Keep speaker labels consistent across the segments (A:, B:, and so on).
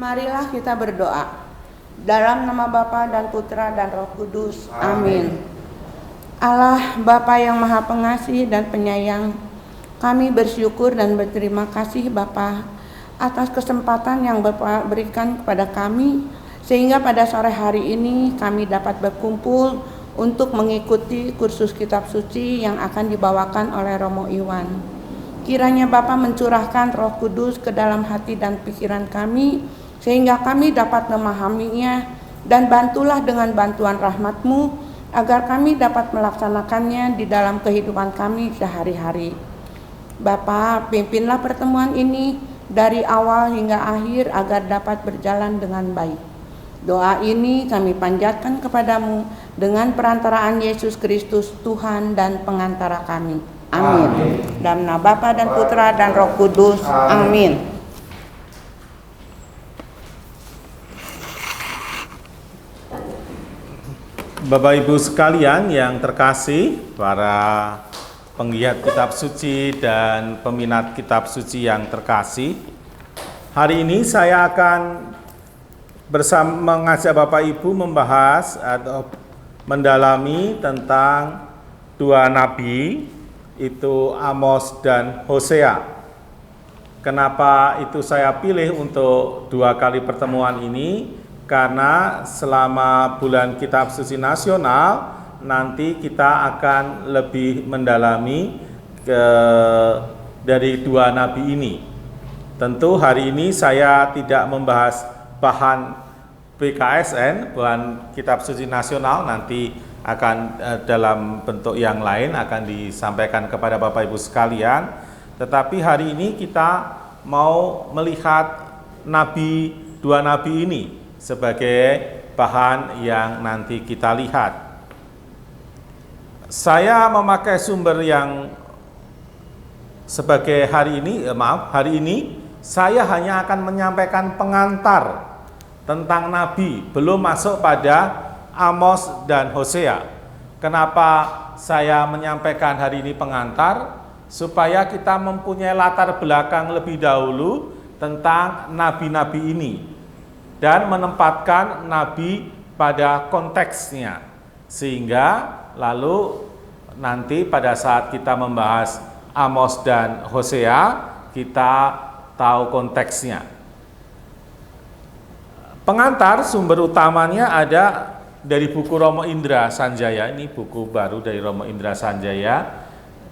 A: Marilah kita berdoa. Dalam nama Bapa dan Putra dan Roh Kudus. Amin. Allah Bapa yang Maha Pengasih dan Penyayang, kami bersyukur dan berterima kasih Bapa atas kesempatan yang Bapa berikan kepada kami, sehingga pada sore hari ini kami dapat berkumpul untuk mengikuti kursus kitab suci yang akan dibawakan oleh Romo Iwan. Kiranya Bapa mencurahkan Roh Kudus ke dalam hati dan pikiran kami, sehingga kami dapat memahaminya, dan bantulah dengan bantuan rahmat-Mu agar kami dapat melaksanakannya di dalam kehidupan kami sehari-hari. Bapa, pimpinlah pertemuan ini dari awal hingga akhir agar dapat berjalan dengan baik. Doa ini kami panjatkan kepadamu dengan perantaraan Yesus Kristus, Tuhan dan pengantara kami. Amin. Dalam nama Bapa dan Putra dan Roh Kudus. Amin.
B: Bapak Ibu sekalian yang terkasih, para penggiat kitab suci dan peminat kitab suci yang terkasih, hari ini saya akan mengajak Bapak Ibu membahas atau mendalami tentang dua nabi, itu Amos dan Hosea. Kenapa itu saya pilih untuk dua kali pertemuan ini? Karena selama bulan kitab suci nasional nanti kita akan lebih mendalami dari dua nabi ini. Tentu hari ini saya tidak membahas bahan PKSN, bahan kitab suci nasional, nanti akan dalam bentuk yang lain akan disampaikan kepada Bapak Ibu sekalian. Tetapi hari ini kita mau melihat dua nabi ini sebagai bahan yang nanti kita lihat. Saya memakai sumber yang sebagai hari ini saya hanya akan menyampaikan pengantar tentang nabi, belum masuk pada Amos dan Hosea. Kenapa saya menyampaikan hari ini pengantar? Supaya kita mempunyai latar belakang lebih dahulu tentang nabi-nabi ini dan menempatkan nabi pada konteksnya, sehingga lalu nanti pada saat kita membahas Amos dan Hosea kita tahu konteksnya. Pengantar sumber utamanya ada dari buku Romo Indra Sanjaya, ini buku baru dari Romo Indra Sanjaya,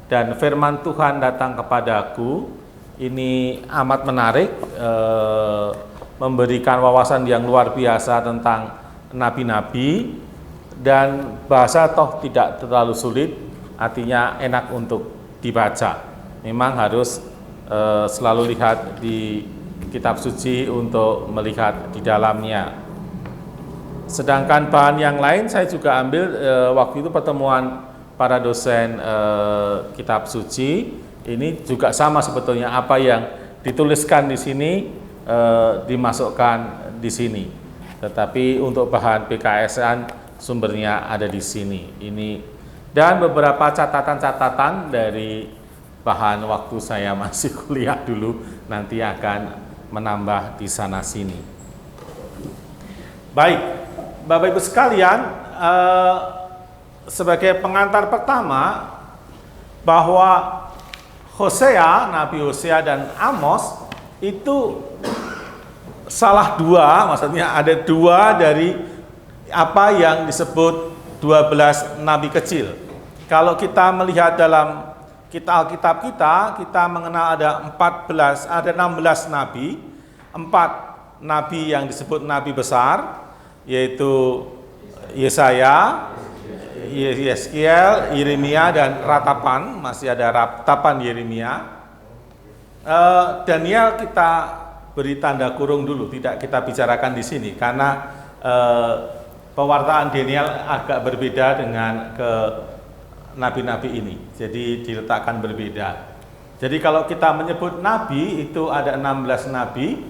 B: dan firman Tuhan datang kepadaku. Ini amat menarik, memberikan wawasan yang luar biasa tentang nabi-nabi, dan bahasa toh tidak terlalu sulit, artinya enak untuk dibaca. Memang harus selalu lihat di kitab suci untuk melihat di dalamnya. Sedangkan bahan yang lain saya juga ambil waktu itu pertemuan para dosen kitab suci. Ini juga sama sebetulnya, apa yang dituliskan di sini dimasukkan di sini. Tetapi untuk bahan PKSN sumbernya ada di sini. Ini dan beberapa catatan-catatan dari bahan waktu saya masih kuliah dulu, nanti akan menambah di sana sini. Baik, Bapak Ibu sekalian, sebagai pengantar pertama bahwa Hosea, Nabi Hosea dan Amos itu salah dua, maksudnya ada dua dari apa yang disebut 12 nabi kecil. Kalau kita melihat dalam Alkitab kita mengenal ada 16 nabi, 4 nabi yang disebut nabi besar, yaitu Yesaya, Yeskiel, Yeremia, dan Ratapan. Masih ada Ratapan Yeremia. Daniel kita beri tanda kurung dulu, tidak kita bicarakan di sini karena pewartaan Daniel agak berbeda dengan ke nabi-nabi ini, jadi diletakkan berbeda. Jadi kalau kita menyebut nabi itu ada 16 nabi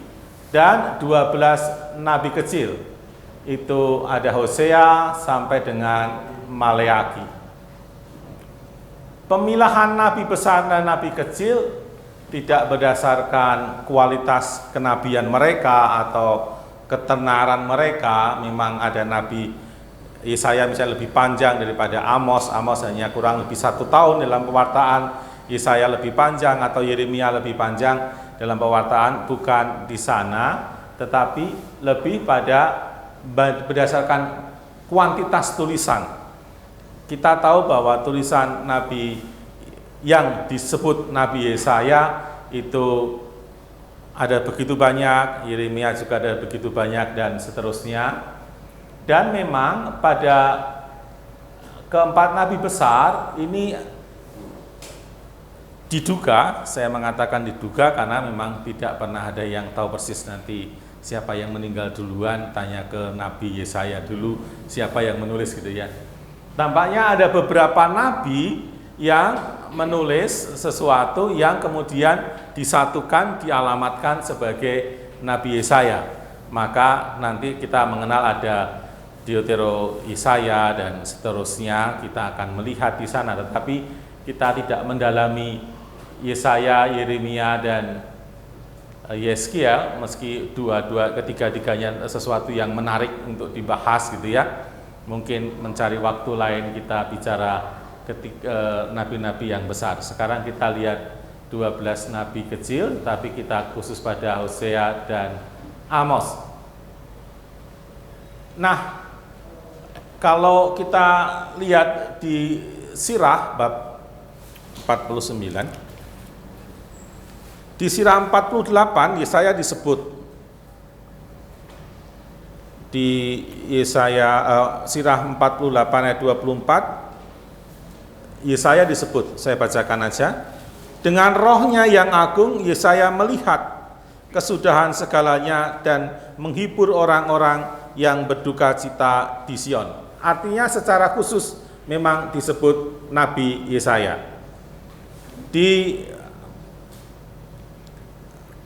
B: dan 12 nabi kecil. Itu ada Hosea sampai dengan Maleaki. Pemilahan nabi besar dan nabi kecil tidak berdasarkan kualitas kenabian mereka atau ketenaran mereka. Memang ada Nabi Yesaya misalnya lebih panjang daripada Amos. Amos hanya kurang lebih 1 tahun dalam pewartaan, Yesaya lebih panjang, atau Yeremia lebih panjang dalam pewartaan. Bukan di sana, tetapi lebih pada berdasarkan kuantitas tulisan. Kita tahu bahwa tulisan Nabi yang disebut Nabi Yesaya itu ada begitu banyak, Yeremia juga ada begitu banyak, dan seterusnya. Dan memang pada keempat nabi besar ini diduga, saya mengatakan diduga karena memang tidak pernah ada yang tahu persis nanti siapa yang meninggal duluan. Tanya ke Nabi Yesaya dulu siapa yang menulis gitu ya. Tampaknya ada beberapa nabi yang menulis sesuatu yang kemudian disatukan, dialamatkan sebagai Nabi Yesaya. Maka nanti kita mengenal ada Deutero Yesaya dan seterusnya, kita akan melihat di sana. Tetapi kita tidak mendalami Yesaya, Yeremia, dan Yeskiel, meski ketiga-tiganya sesuatu yang menarik untuk dibahas gitu ya. Mungkin mencari waktu lain kita bicara nabi-nabi yang besar. Sekarang kita lihat 12 nabi kecil, tapi kita khusus pada Hosea dan Amos. Nah, kalau kita lihat di Sirah bab 49, di Sirah 48 Yesaya disebut. Di Sirah 48 ayat 24 Yesaya disebut, saya bacakan aja. Dengan rohnya yang agung Yesaya melihat kesudahan segalanya dan menghibur orang-orang yang berduka cita di Sion. Artinya secara khusus memang disebut Nabi Yesaya. Di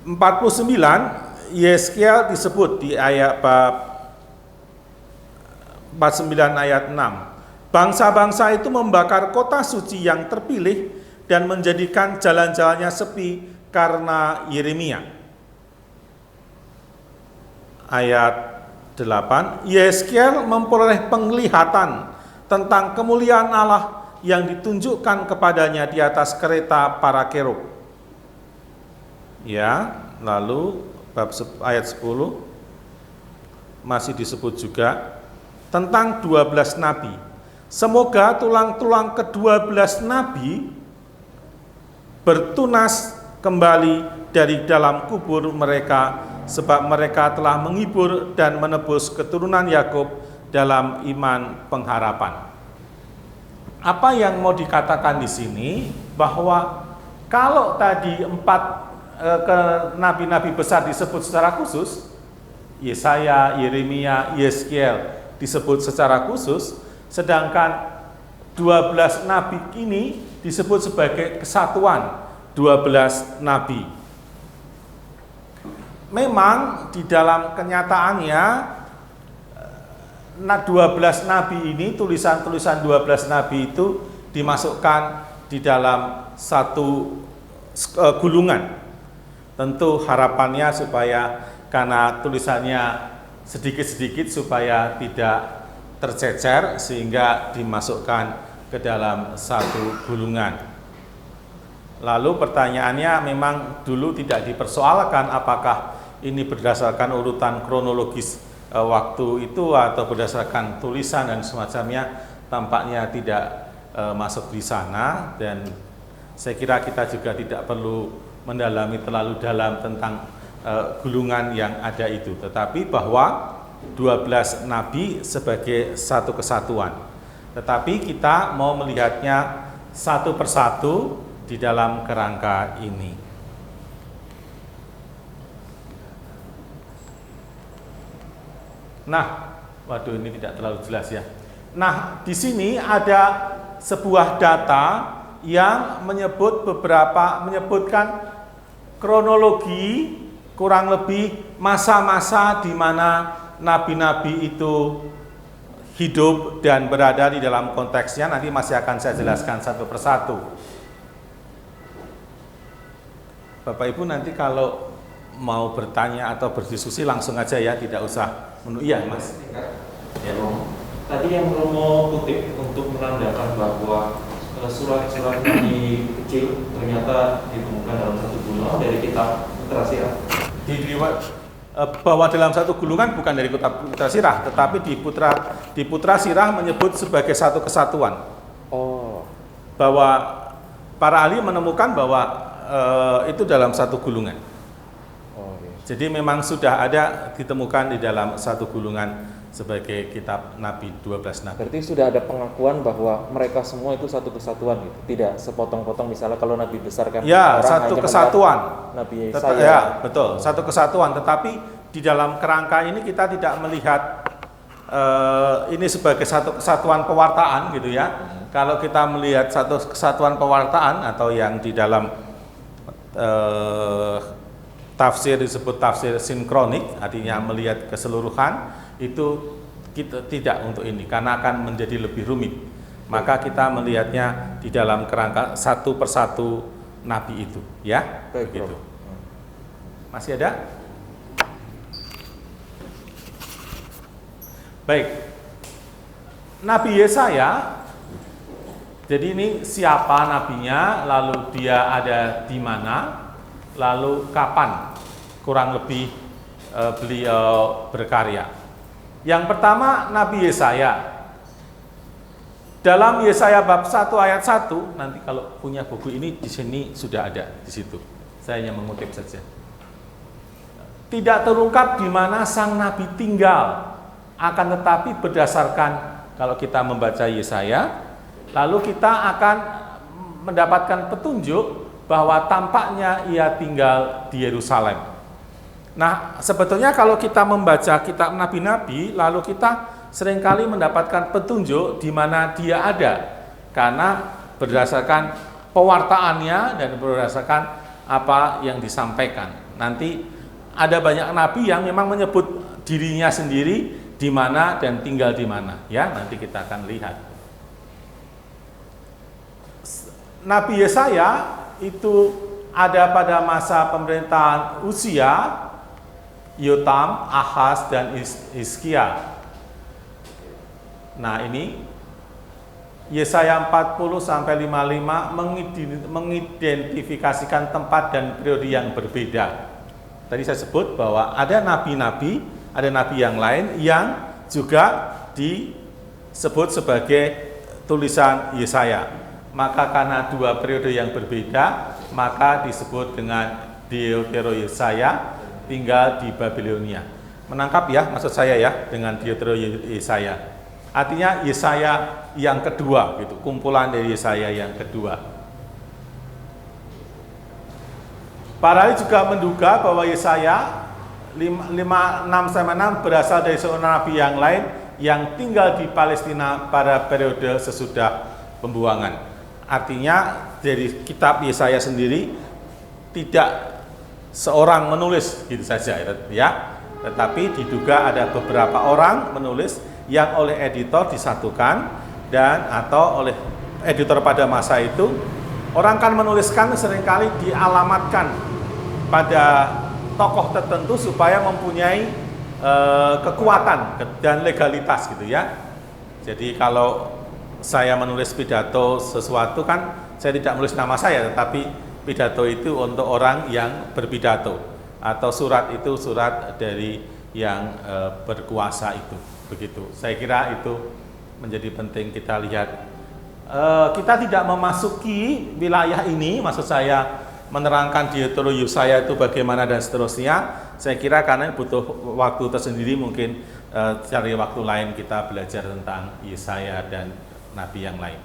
B: 49 Yeskiel disebut di ayat 49 ayat 6. Bangsa-bangsa itu membakar kota suci yang terpilih dan menjadikan jalan-jalannya sepi karena Yeremia. Ayat 8, Yeskiel memperoleh penglihatan tentang kemuliaan Allah yang ditunjukkan kepadanya di atas kereta para kerub. Ya, lalu ayat 10 masih disebut juga tentang 12 nabi. Semoga tulang-tulang ke-12 nabi bertunas kembali dari dalam kubur mereka, sebab mereka telah menghibur dan menebus keturunan Yakub dalam iman pengharapan. Apa yang mau dikatakan di sini? Bahwa kalau tadi 4 nabi-nabi besar disebut secara khusus, Yesaya, Yeremia, Yeskiel disebut secara khusus, sedangkan 12 nabi ini disebut sebagai kesatuan 12 nabi. Memang di dalam kenyataannya 12 nabi ini, tulisan-tulisan 12 nabi itu dimasukkan di dalam satu gulungan. Tentu harapannya supaya karena tulisannya sedikit-sedikit supaya tidak tercecer, sehingga dimasukkan ke dalam satu gulungan. Lalu pertanyaannya, memang dulu tidak dipersoalkan apakah ini berdasarkan urutan kronologis waktu itu atau berdasarkan tulisan dan semacamnya. Tampaknya tidak masuk di sana, dan saya kira kita juga tidak perlu mendalami terlalu dalam tentang gulungan yang ada itu, tetapi bahwa 12 nabi sebagai satu kesatuan. Tetapi kita mau melihatnya satu persatu di dalam kerangka ini. Nah, waduh, ini tidak terlalu jelas ya. Nah, di sini ada sebuah data yang menyebutkan kronologi kurang lebih masa-masa di mana nabi-nabi itu hidup dan berada di dalam konteksnya. Nanti masih akan saya jelaskan satu persatu. Bapak Ibu nanti kalau mau bertanya atau berdiskusi langsung aja ya, tidak usah iya Mas.
C: Ya. Tadi yang Romo kutip untuk menandakan bahwa surat-surat nabi kecil ternyata ditemukan dalam satu gulungan dari kitab Putra Sirah.
B: Bahwa dalam satu gulungan bukan dari kitab Putra Sirah, tetapi di Putra Sirah menyebut sebagai satu kesatuan.
C: Oh.
B: Bahwa para ahli menemukan bahwa itu dalam satu gulungan.
C: Oh, iya.
B: Jadi memang sudah ada ditemukan di dalam satu gulungan sebagai kitab Nabi, 12 Nabi.
C: Berarti sudah ada pengakuan bahwa mereka semua itu satu kesatuan gitu. Tidak sepotong-potong misalnya kalau Nabi besar kan.
B: Ya, satu kesatuan.
C: Nabi Yesaya.
B: Ya, betul, satu kesatuan. Tetapi di dalam kerangka ini kita tidak melihat ini sebagai satu kesatuan pewartaan gitu ya. Kalau kita melihat satu kesatuan pewartaan atau yang di dalam tafsir disebut tafsir sinkronik, artinya melihat keseluruhan, itu kita tidak untuk ini karena akan menjadi lebih rumit. Maka kita melihatnya di dalam kerangka satu persatu nabi itu, ya.
C: Baik,
B: begitu.
C: Bro.
B: Masih ada? Baik. Nabi Yesaya, jadi ini siapa nabinya, lalu dia ada di mana, lalu kapan kurang lebih beliau berkarya. Yang pertama Nabi Yesaya. Dalam Yesaya bab 1 ayat 1, nanti kalau punya buku ini di sini sudah ada di situ. Saya hanya mengutip saja. Tidak terungkap di mana sang nabi tinggal, akan tetapi berdasarkan kalau kita membaca Yesaya, lalu kita akan mendapatkan petunjuk bahwa tampaknya ia tinggal di Yerusalem. Nah, sebetulnya kalau kita membaca kitab nabi-nabi, lalu kita seringkali mendapatkan petunjuk di mana dia ada, karena berdasarkan pewartaannya dan berdasarkan apa yang disampaikan. Nanti ada banyak nabi yang memang menyebut dirinya sendiri di mana dan tinggal di mana, ya. Nanti kita akan lihat. Nabi Yesaya itu ada pada masa pemerintahan Uzia, Yotam, Ahaz, dan Hizkia. Nah, ini Yesaya 40 sampai 55 mengidentifikasikan tempat dan periode yang berbeda. Tadi saya sebut bahwa ada nabi-nabi, ada nabi yang lain yang juga disebut sebagai tulisan Yesaya. Maka karena dua periode yang berbeda, maka disebut dengan Deutero Yesaya, tinggal di Babilonia. Menangkap ya maksud saya ya dengan Deutero Yesaya. Artinya Yesaya yang kedua gitu, kumpulan dari Yesaya yang kedua. Para ahli juga menduga bahwa Yesaya 56-6 berasal dari seorang nabi yang lain yang tinggal di Palestina pada periode sesudah pembuangan. Artinya dari kitab Yesaya sendiri tidak seorang menulis gitu saja ya, tetapi diduga ada beberapa orang menulis yang oleh editor disatukan dan atau oleh editor pada masa itu. Orang kan menuliskan seringkali dialamatkan pada tokoh tertentu supaya mempunyai kekuatan dan legalitas gitu ya. Jadi kalau saya menulis pidato sesuatu kan saya tidak menulis nama saya, tetapi pidato itu untuk orang yang berpidato, atau surat itu surat dari yang berkuasa itu, begitu. Saya kira itu menjadi penting kita lihat. Kita tidak memasuki wilayah ini, maksud saya menerangkan Deutero Yesaya itu bagaimana dan seterusnya. Saya kira karena butuh waktu tersendiri, mungkin cari waktu lain kita belajar tentang Yesaya dan nabi yang lain.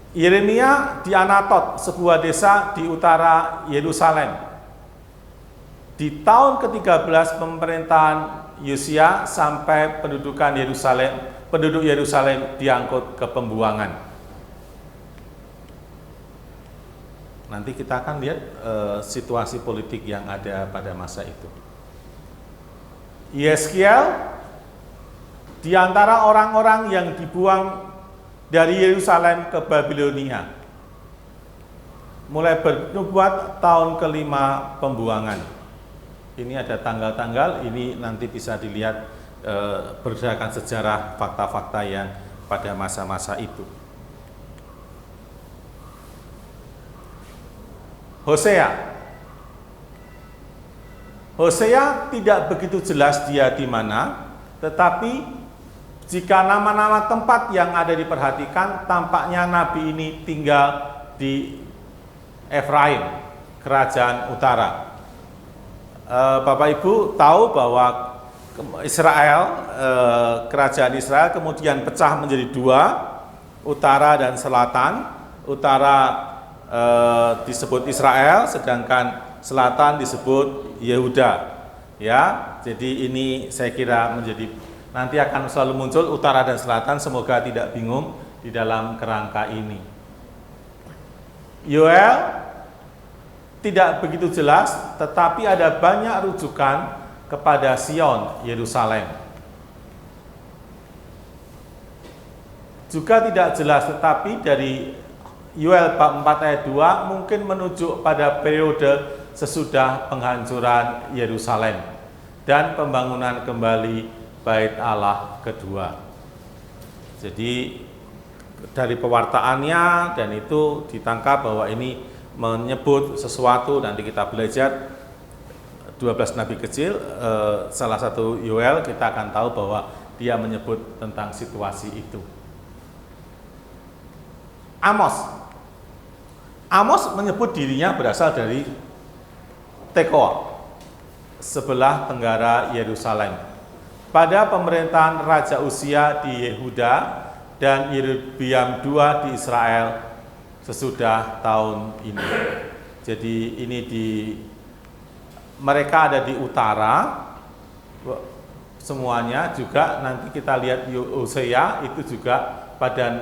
B: Yeremia di Anatot, sebuah desa di utara Yerusalem. Di tahun ke-13 pemerintahan Yosia sampai penduduk Yerusalem diangkut ke pembuangan. Nanti kita akan lihat situasi politik yang ada pada masa itu. Yeskiel di antara orang-orang yang dibuang dari Yerusalem ke Babilonia. Mulai bernubuat tahun kelima pembuangan. Ini ada tanggal-tanggal, ini nanti bisa dilihat berdasarkan sejarah fakta-fakta yang pada masa-masa itu. Hosea tidak begitu jelas dia di mana, tetapi jika nama-nama tempat yang ada diperhatikan, tampaknya nabi ini tinggal di Efraim, kerajaan utara. Bapak Ibu tahu bahwa Israel, kerajaan Israel kemudian pecah menjadi dua, utara dan selatan. Utara disebut Israel, sedangkan selatan disebut Yehuda. Ya, jadi ini saya kira menjadi nanti akan selalu muncul utara dan selatan. Semoga tidak bingung di dalam kerangka ini. Yoel tidak begitu jelas, tetapi ada banyak rujukan kepada Sion, Yerusalem. Juga tidak jelas, tetapi dari Yoel bab 4 ayat 2 mungkin menunjuk pada periode sesudah penghancuran Yerusalem dan pembangunan kembali Bait Allah kedua. Jadi dari pewartaannya dan itu ditangkap bahwa ini menyebut sesuatu. Nanti kita belajar 12 nabi kecil, salah satu Yoel, kita akan tahu bahwa dia menyebut tentang situasi itu. Amos menyebut dirinya berasal dari Tekoa, sebelah tenggara Yerusalem. Pada pemerintahan Raja Uzia di Yehuda dan Yerobeam II di Israel sesudah tahun ini. Jadi ini mereka ada di utara semuanya. Juga nanti kita lihat Hosea itu juga pada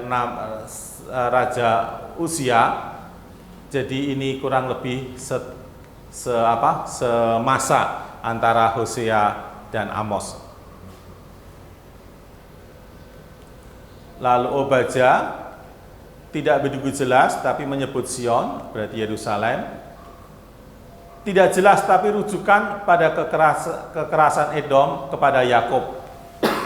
B: Raja Uzia. Jadi ini kurang lebih semasa antara Hosea dan Amos. Lalu Obadja tidak begitu jelas, tapi menyebut Sion, berarti Yerusalem. Tidak jelas, tapi rujukan pada kekerasan Edom kepada Yakub.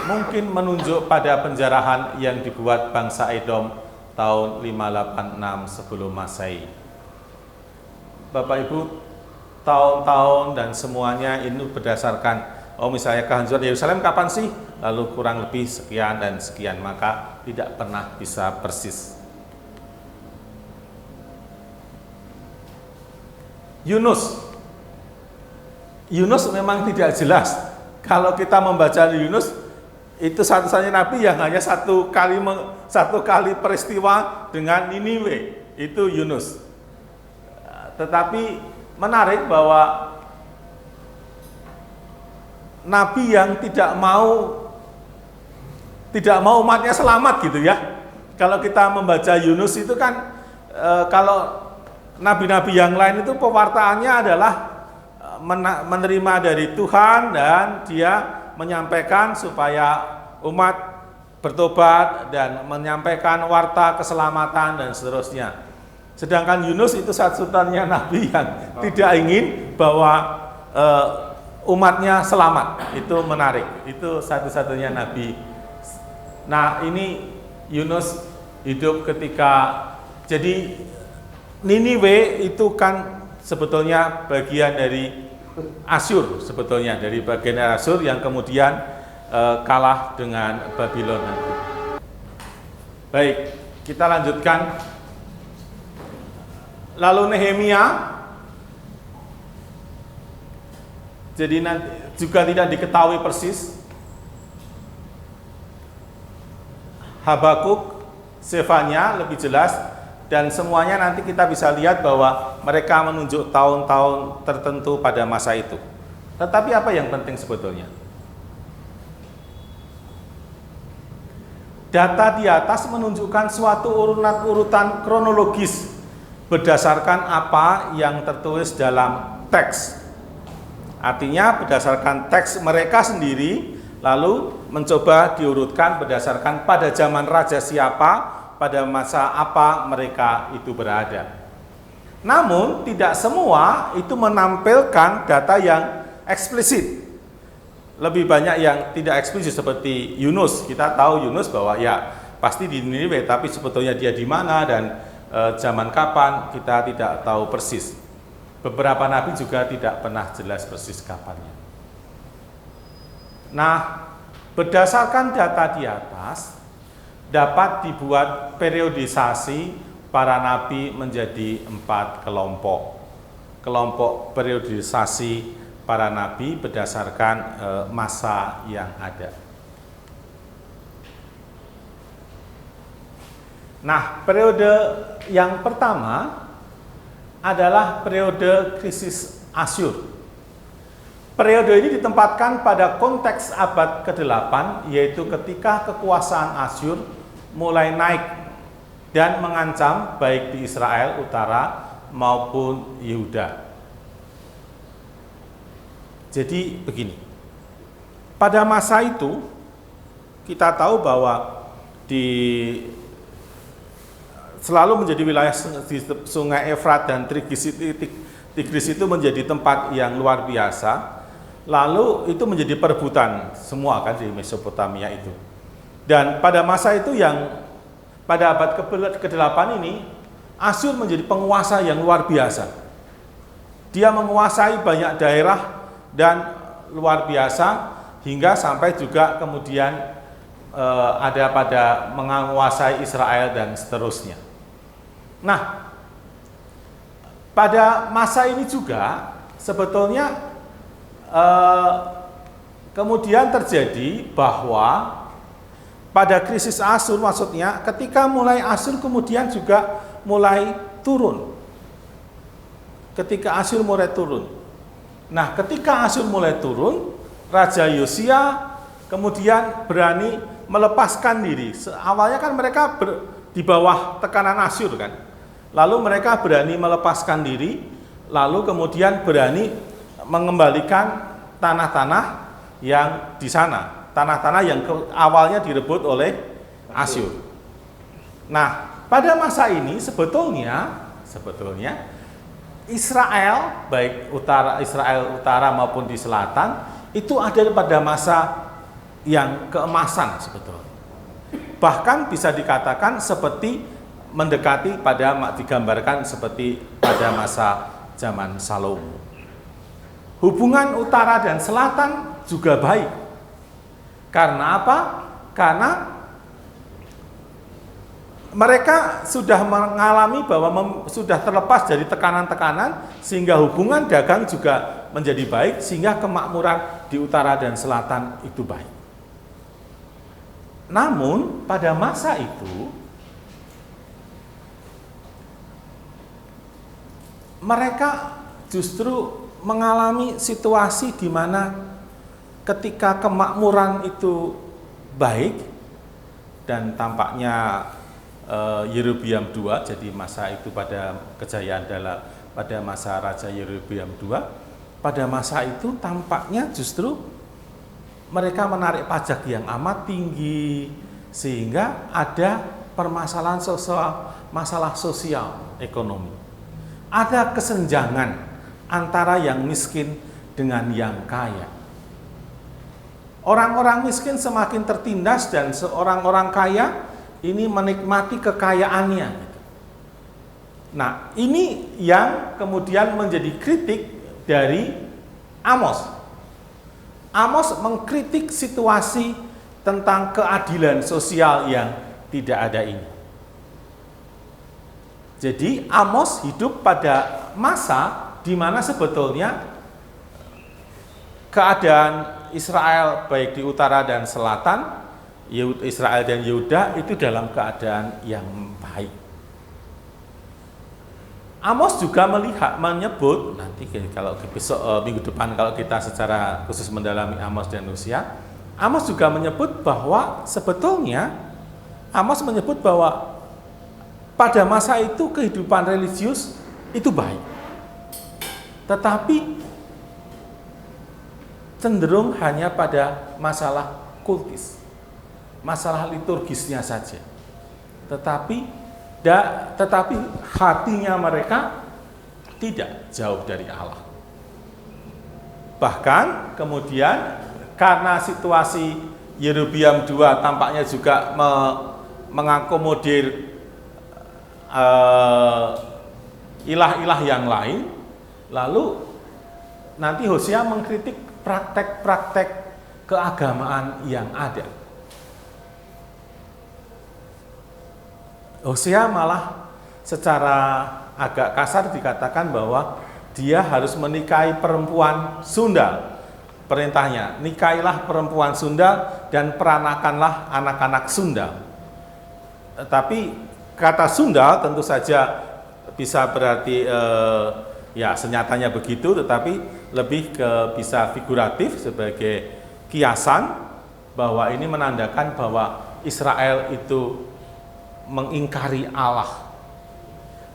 B: Mungkin menunjuk pada penjarahan yang dibuat bangsa Edom tahun 586 sebelum Masehi. Bapak Ibu, tahun-tahun dan semuanya ini berdasarkan, misalnya kehancuran Yerusalem kapan sih? Lalu kurang lebih sekian dan sekian, maka tidak pernah bisa persis. Yunus memang tidak jelas. Kalau kita membaca Yunus, itu satu-satunya nabi yang hanya satu kali peristiwa dengan Niniwe, itu Yunus. Tetapi menarik bahwa nabi yang tidak mau umatnya selamat gitu ya. Kalau kita membaca Yunus itu kan kalau nabi-nabi yang lain itu pewartaannya adalah menerima dari Tuhan dan dia menyampaikan supaya umat bertobat dan menyampaikan warta keselamatan dan seterusnya. Sedangkan Yunus itu satu-satunya nabi yang tidak ingin bahwa umatnya selamat. Itu menarik. Itu satu-satunya nabi. Nah, ini Yunus hidup ketika, jadi Niniwe itu kan sebetulnya bagian dari Asyur, sebetulnya dari bagian Asyur yang kemudian kalah dengan Babylon nanti. Baik, kita lanjutkan. Lalu Nehemia, jadi nanti juga tidak diketahui persis. Habakuk, Sefanya lebih jelas, dan semuanya nanti kita bisa lihat bahwa mereka menunjuk tahun-tahun tertentu pada masa itu. Tetapi apa yang penting sebetulnya? Data di atas menunjukkan suatu urutan kronologis berdasarkan apa yang tertulis dalam teks. Artinya berdasarkan teks mereka sendiri, lalu mencoba diurutkan berdasarkan pada zaman raja siapa, pada masa apa mereka itu berada. Namun tidak semua itu menampilkan data yang eksplisit. Lebih banyak yang tidak eksplisit seperti Yunus. Kita tahu Yunus bahwa ya pasti di Niniwe, tapi sebetulnya dia di mana dan zaman kapan kita tidak tahu persis. Beberapa nabi juga tidak pernah jelas persis kapannya. Nah, berdasarkan data di atas dapat dibuat periodisasi para nabi menjadi 4 kelompok. Kelompok periodisasi para nabi berdasarkan masa yang ada. Nah, periode yang pertama adalah periode krisis Asyur. Periode ini ditempatkan pada konteks abad ke-8, yaitu ketika kekuasaan Asyur mulai naik dan mengancam baik di Israel Utara maupun Yehuda. Jadi begini, pada masa itu kita tahu bahwa selalu menjadi wilayah di Sungai Efrat dan Tigris itu menjadi tempat yang luar biasa. Lalu itu menjadi perebutan semua kan di Mesopotamia itu. Dan pada masa itu pada abad ke-8 ini Asyur menjadi penguasa yang luar biasa. Dia menguasai banyak daerah dan luar biasa hingga sampai juga kemudian ada pada menguasai Israel dan seterusnya. Nah, pada masa ini juga sebetulnya kemudian terjadi bahwa pada krisis Asyur, maksudnya ketika mulai Asyur kemudian juga mulai turun. Ketika Asyur mulai turun. Nah, ketika Asyur mulai turun, Raja Yosia kemudian berani melepaskan diri. Awalnya kan mereka di bawah tekanan Asyur kan. Lalu mereka berani melepaskan diri, lalu kemudian berani mengembalikan tanah-tanah yang di sana, tanah-tanah yang awalnya direbut oleh Asyur. Nah, pada masa ini sebetulnya Israel, baik Israel utara maupun di selatan, itu ada pada masa yang keemasan sebetulnya. Bahkan bisa dikatakan seperti mendekati digambarkan seperti pada masa zaman Salomo. Hubungan utara dan selatan juga baik. Karena apa? Karena mereka sudah mengalami bahwa sudah terlepas dari tekanan-tekanan sehingga hubungan dagang juga menjadi baik sehingga kemakmuran di utara dan selatan itu baik. Namun pada masa itu mereka justru mengalami situasi di mana ketika kemakmuran itu baik dan tampaknya Yerobeam II, jadi masa itu pada kejayaan pada masa Raja Yerobeam II, pada masa itu tampaknya justru mereka menarik pajak yang amat tinggi sehingga ada permasalahan sosial, masalah sosial ekonomi. Ada kesenjangan antara yang miskin dengan yang kaya. Orang-orang miskin semakin tertindas dan orang-orang kaya ini menikmati kekayaannya. Nah, ini yang kemudian menjadi kritik dari Amos. Amos mengkritik situasi tentang keadilan sosial yang tidak ada ini. Jadi Amos hidup pada masa di mana sebetulnya keadaan Israel baik di utara dan selatan, Israel dan Yehuda itu dalam keadaan yang baik. Amos juga menyebut nanti kalau besok minggu depan kalau kita secara khusus mendalami Amos dan Hosea, Amos juga menyebut bahwa sebetulnya Amos menyebut bahwa pada masa itu kehidupan religius itu baik. Tetapi cenderung hanya pada masalah kultis, masalah liturgisnya saja. tetapi hatinya mereka tidak jauh dari Allah. Bahkan kemudian karena situasi Yerobeam II tampaknya juga mengakomodir ilah-ilah yang lain, lalu nanti Hosea mengkritik praktek-praktek keagamaan yang ada. Hosea malah secara agak kasar dikatakan bahwa dia harus menikahi perempuan sundal. Perintahnya, nikahilah perempuan sundal dan peranakanlah anak-anak sundal. Tapi kata sundal tentu saja bisa berarti ya senyatanya begitu, tetapi lebih ke bisa figuratif sebagai kiasan bahwa ini menandakan bahwa Israel itu mengingkari Allah.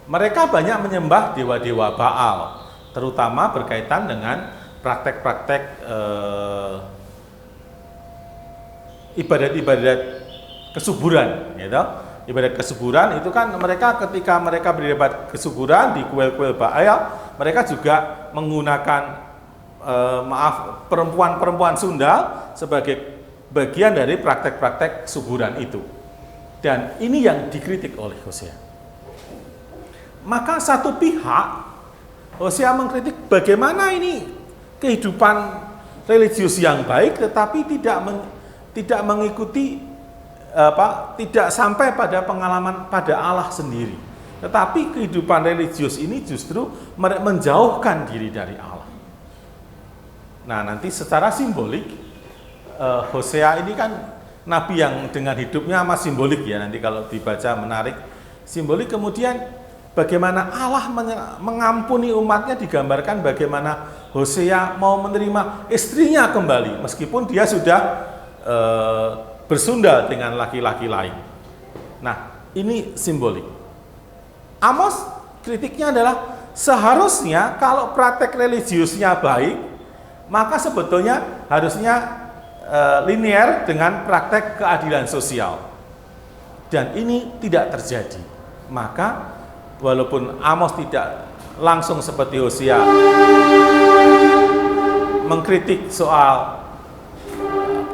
B: Mereka banyak menyembah dewa-dewa Baal, terutama berkaitan dengan praktek-praktek ibadat-ibadat kesuburan, gitu. Ibadat kesuburan itu kan mereka ketika mereka beribadat kesuburan di kuil-kuil Baal, mereka juga menggunakan perempuan-perempuan sundal sebagai bagian dari praktek-praktek kesuburan itu. Dan ini yang dikritik oleh Hosea. Maka satu pihak Hosea mengkritik bagaimana ini kehidupan religius yang baik tetapi tidak mengikuti tidak sampai pada pengalaman pada Allah sendiri. Tetapi kehidupan religius ini justru menjauhkan diri dari Allah. Nah, nanti secara simbolik Hosea ini kan nabi yang dengan hidupnya amat simbolik ya, nanti kalau dibaca menarik. Simbolik kemudian bagaimana Allah mengampuni umatnya digambarkan bagaimana Hosea mau menerima istrinya kembali meskipun dia sudah bersundal dengan laki-laki lain. Nah, ini simbolik. Amos kritiknya adalah seharusnya kalau praktek religiusnya baik, maka sebetulnya harusnya linear dengan praktek keadilan sosial. Dan ini tidak terjadi. Maka walaupun Amos tidak langsung seperti Hosea mengkritik soal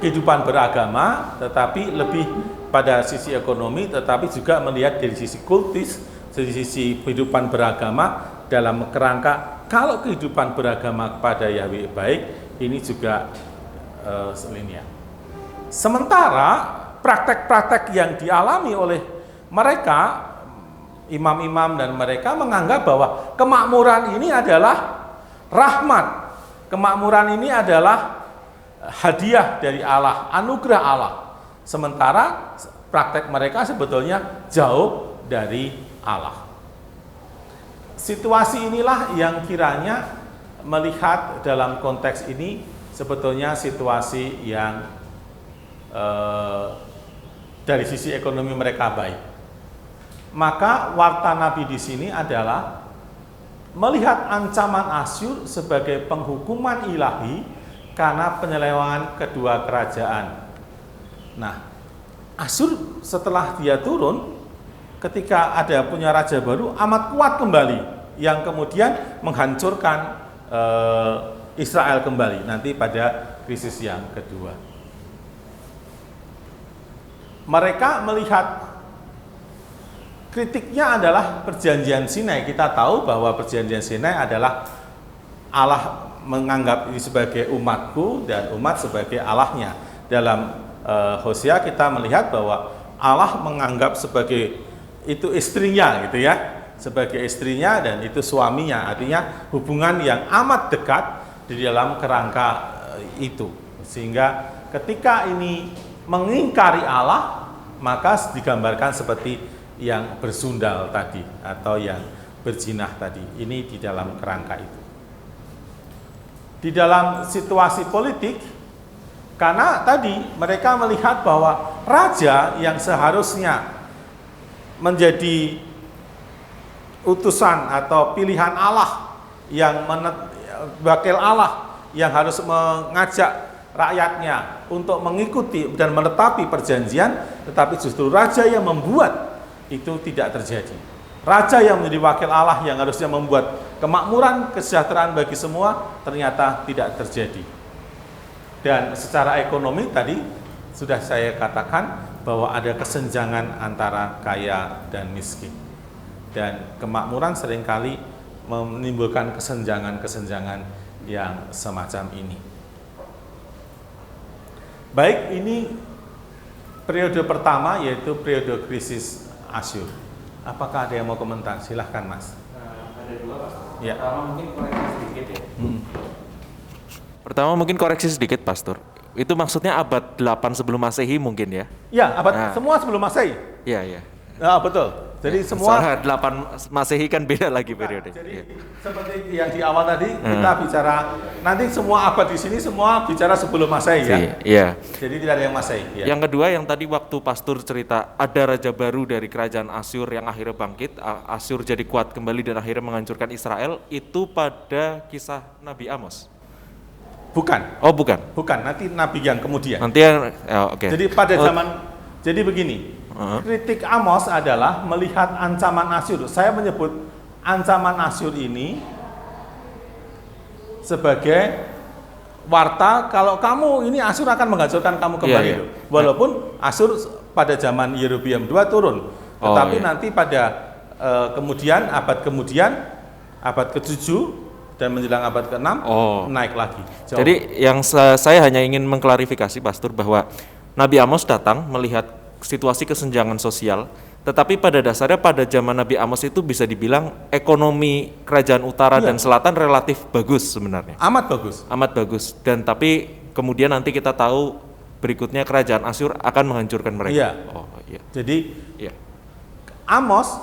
B: kehidupan beragama, tetapi lebih pada sisi ekonomi, tetapi juga melihat dari sisi kultis, dari sisi kehidupan beragama dalam kerangka kalau kehidupan beragama kepada Yahweh baik, ini juga linear. Sementara praktek-praktek yang dialami oleh mereka, imam-imam dan mereka menganggap bahwa kemakmuran ini adalah rahmat, kemakmuran ini adalah hadiah dari Allah, anugerah Allah. Sementara praktek mereka sebetulnya jauh dari Allah. Situasi inilah yang kiranya melihat dalam konteks ini sebetulnya situasi yang dari sisi ekonomi mereka baik. Maka warta Nabi di sini adalah melihat ancaman Asyur sebagai penghukuman ilahi karena penyelewengan kedua kerajaan. Nah, Asyur setelah dia turun, ketika ada punya raja baru, amat kuat kembali, yang kemudian menghancurkan Israel kembali, nanti pada krisis yang kedua. Mereka melihat kritiknya adalah perjanjian Sinai. Kita tahu bahwa perjanjian Sinai adalah Allah menganggap ini sebagai umatku dan umat sebagai Allahnya. Dalam Hosea kita melihat bahwa Allah menganggap sebagai itu istrinya gitu ya, sebagai istrinya dan itu suaminya, artinya hubungan yang amat dekat di dalam kerangka itu. Sehingga ketika ini mengingkari Allah, maka digambarkan seperti yang bersundal tadi atau yang berzinah tadi. Ini di dalam kerangka itu. Di dalam situasi politik, karena tadi mereka melihat bahwa raja yang seharusnya menjadi utusan atau pilihan Allah, yang wakil Allah yang harus mengajak rakyatnya untuk mengikuti dan menetapi perjanjian, tetapi justru raja yang membuat itu tidak terjadi. Raja yang menjadi wakil Allah yang harusnya membuat kemakmuran, kesejahteraan bagi semua, ternyata tidak terjadi. Dan secara ekonomi tadi sudah saya katakan bahwa ada kesenjangan antara kaya dan miskin. Dan kemakmuran seringkali menimbulkan kesenjangan-kesenjangan yang semacam ini. Baik, ini periode pertama yaitu periode krisis Asyur. Apakah ada yang mau komentar? Silahkan Mas.
C: Ada dua Pak.
B: Ya.
C: Pertama mungkin koreksi sedikit Pastor. Itu maksudnya abad 8 sebelum Masehi mungkin ya?
B: Ya, abad semua sebelum Masehi.
C: Iya, iya.
B: Nah, betul. Jadi semua
C: Soalnya 8 Masehi kan beda lagi periode.
B: Jadi
C: Iya.
B: seperti yang di awal tadi kita bicara nanti semua abad di sini semua bicara sebelum Masehi ya.
C: Iya.
B: Jadi tidak ada yang Masehi. Ya.
C: Yang kedua yang tadi waktu Pastor cerita ada raja baru dari kerajaan Asyur yang akhirnya bangkit, Asyur jadi kuat kembali dan akhirnya menghancurkan Israel, itu pada kisah Nabi Amos.
B: Bukan.
C: Oh, bukan.
B: Bukan, nanti nabi yang kemudian.
C: Nanti yang oke.
B: Jadi pada zaman jadi begini. Kritik Amos adalah melihat ancaman Asyur. Saya menyebut ancaman Asyur ini sebagai warta kalau kamu ini Asyur akan menghancurkan kamu kembali.
C: Iya.
B: Loh. Walaupun Asyur pada zaman Yerobeam II turun, tetapi nanti pada abad kemudian abad ke-7 dan menjelang abad ke-6 naik lagi. Jauh.
C: Jadi yang saya hanya ingin mengklarifikasi Pastor bahwa Nabi Amos datang melihat situasi kesenjangan sosial, tetapi pada dasarnya pada zaman Nabi Amos itu bisa dibilang ekonomi kerajaan utara dan selatan relatif bagus sebenarnya.
B: Amat bagus.
C: Amat bagus. Dan tapi kemudian nanti kita tahu berikutnya kerajaan Asyur akan menghancurkan mereka.
B: Iya.
C: Oh, iya.
B: Jadi
C: Iya.
B: Amos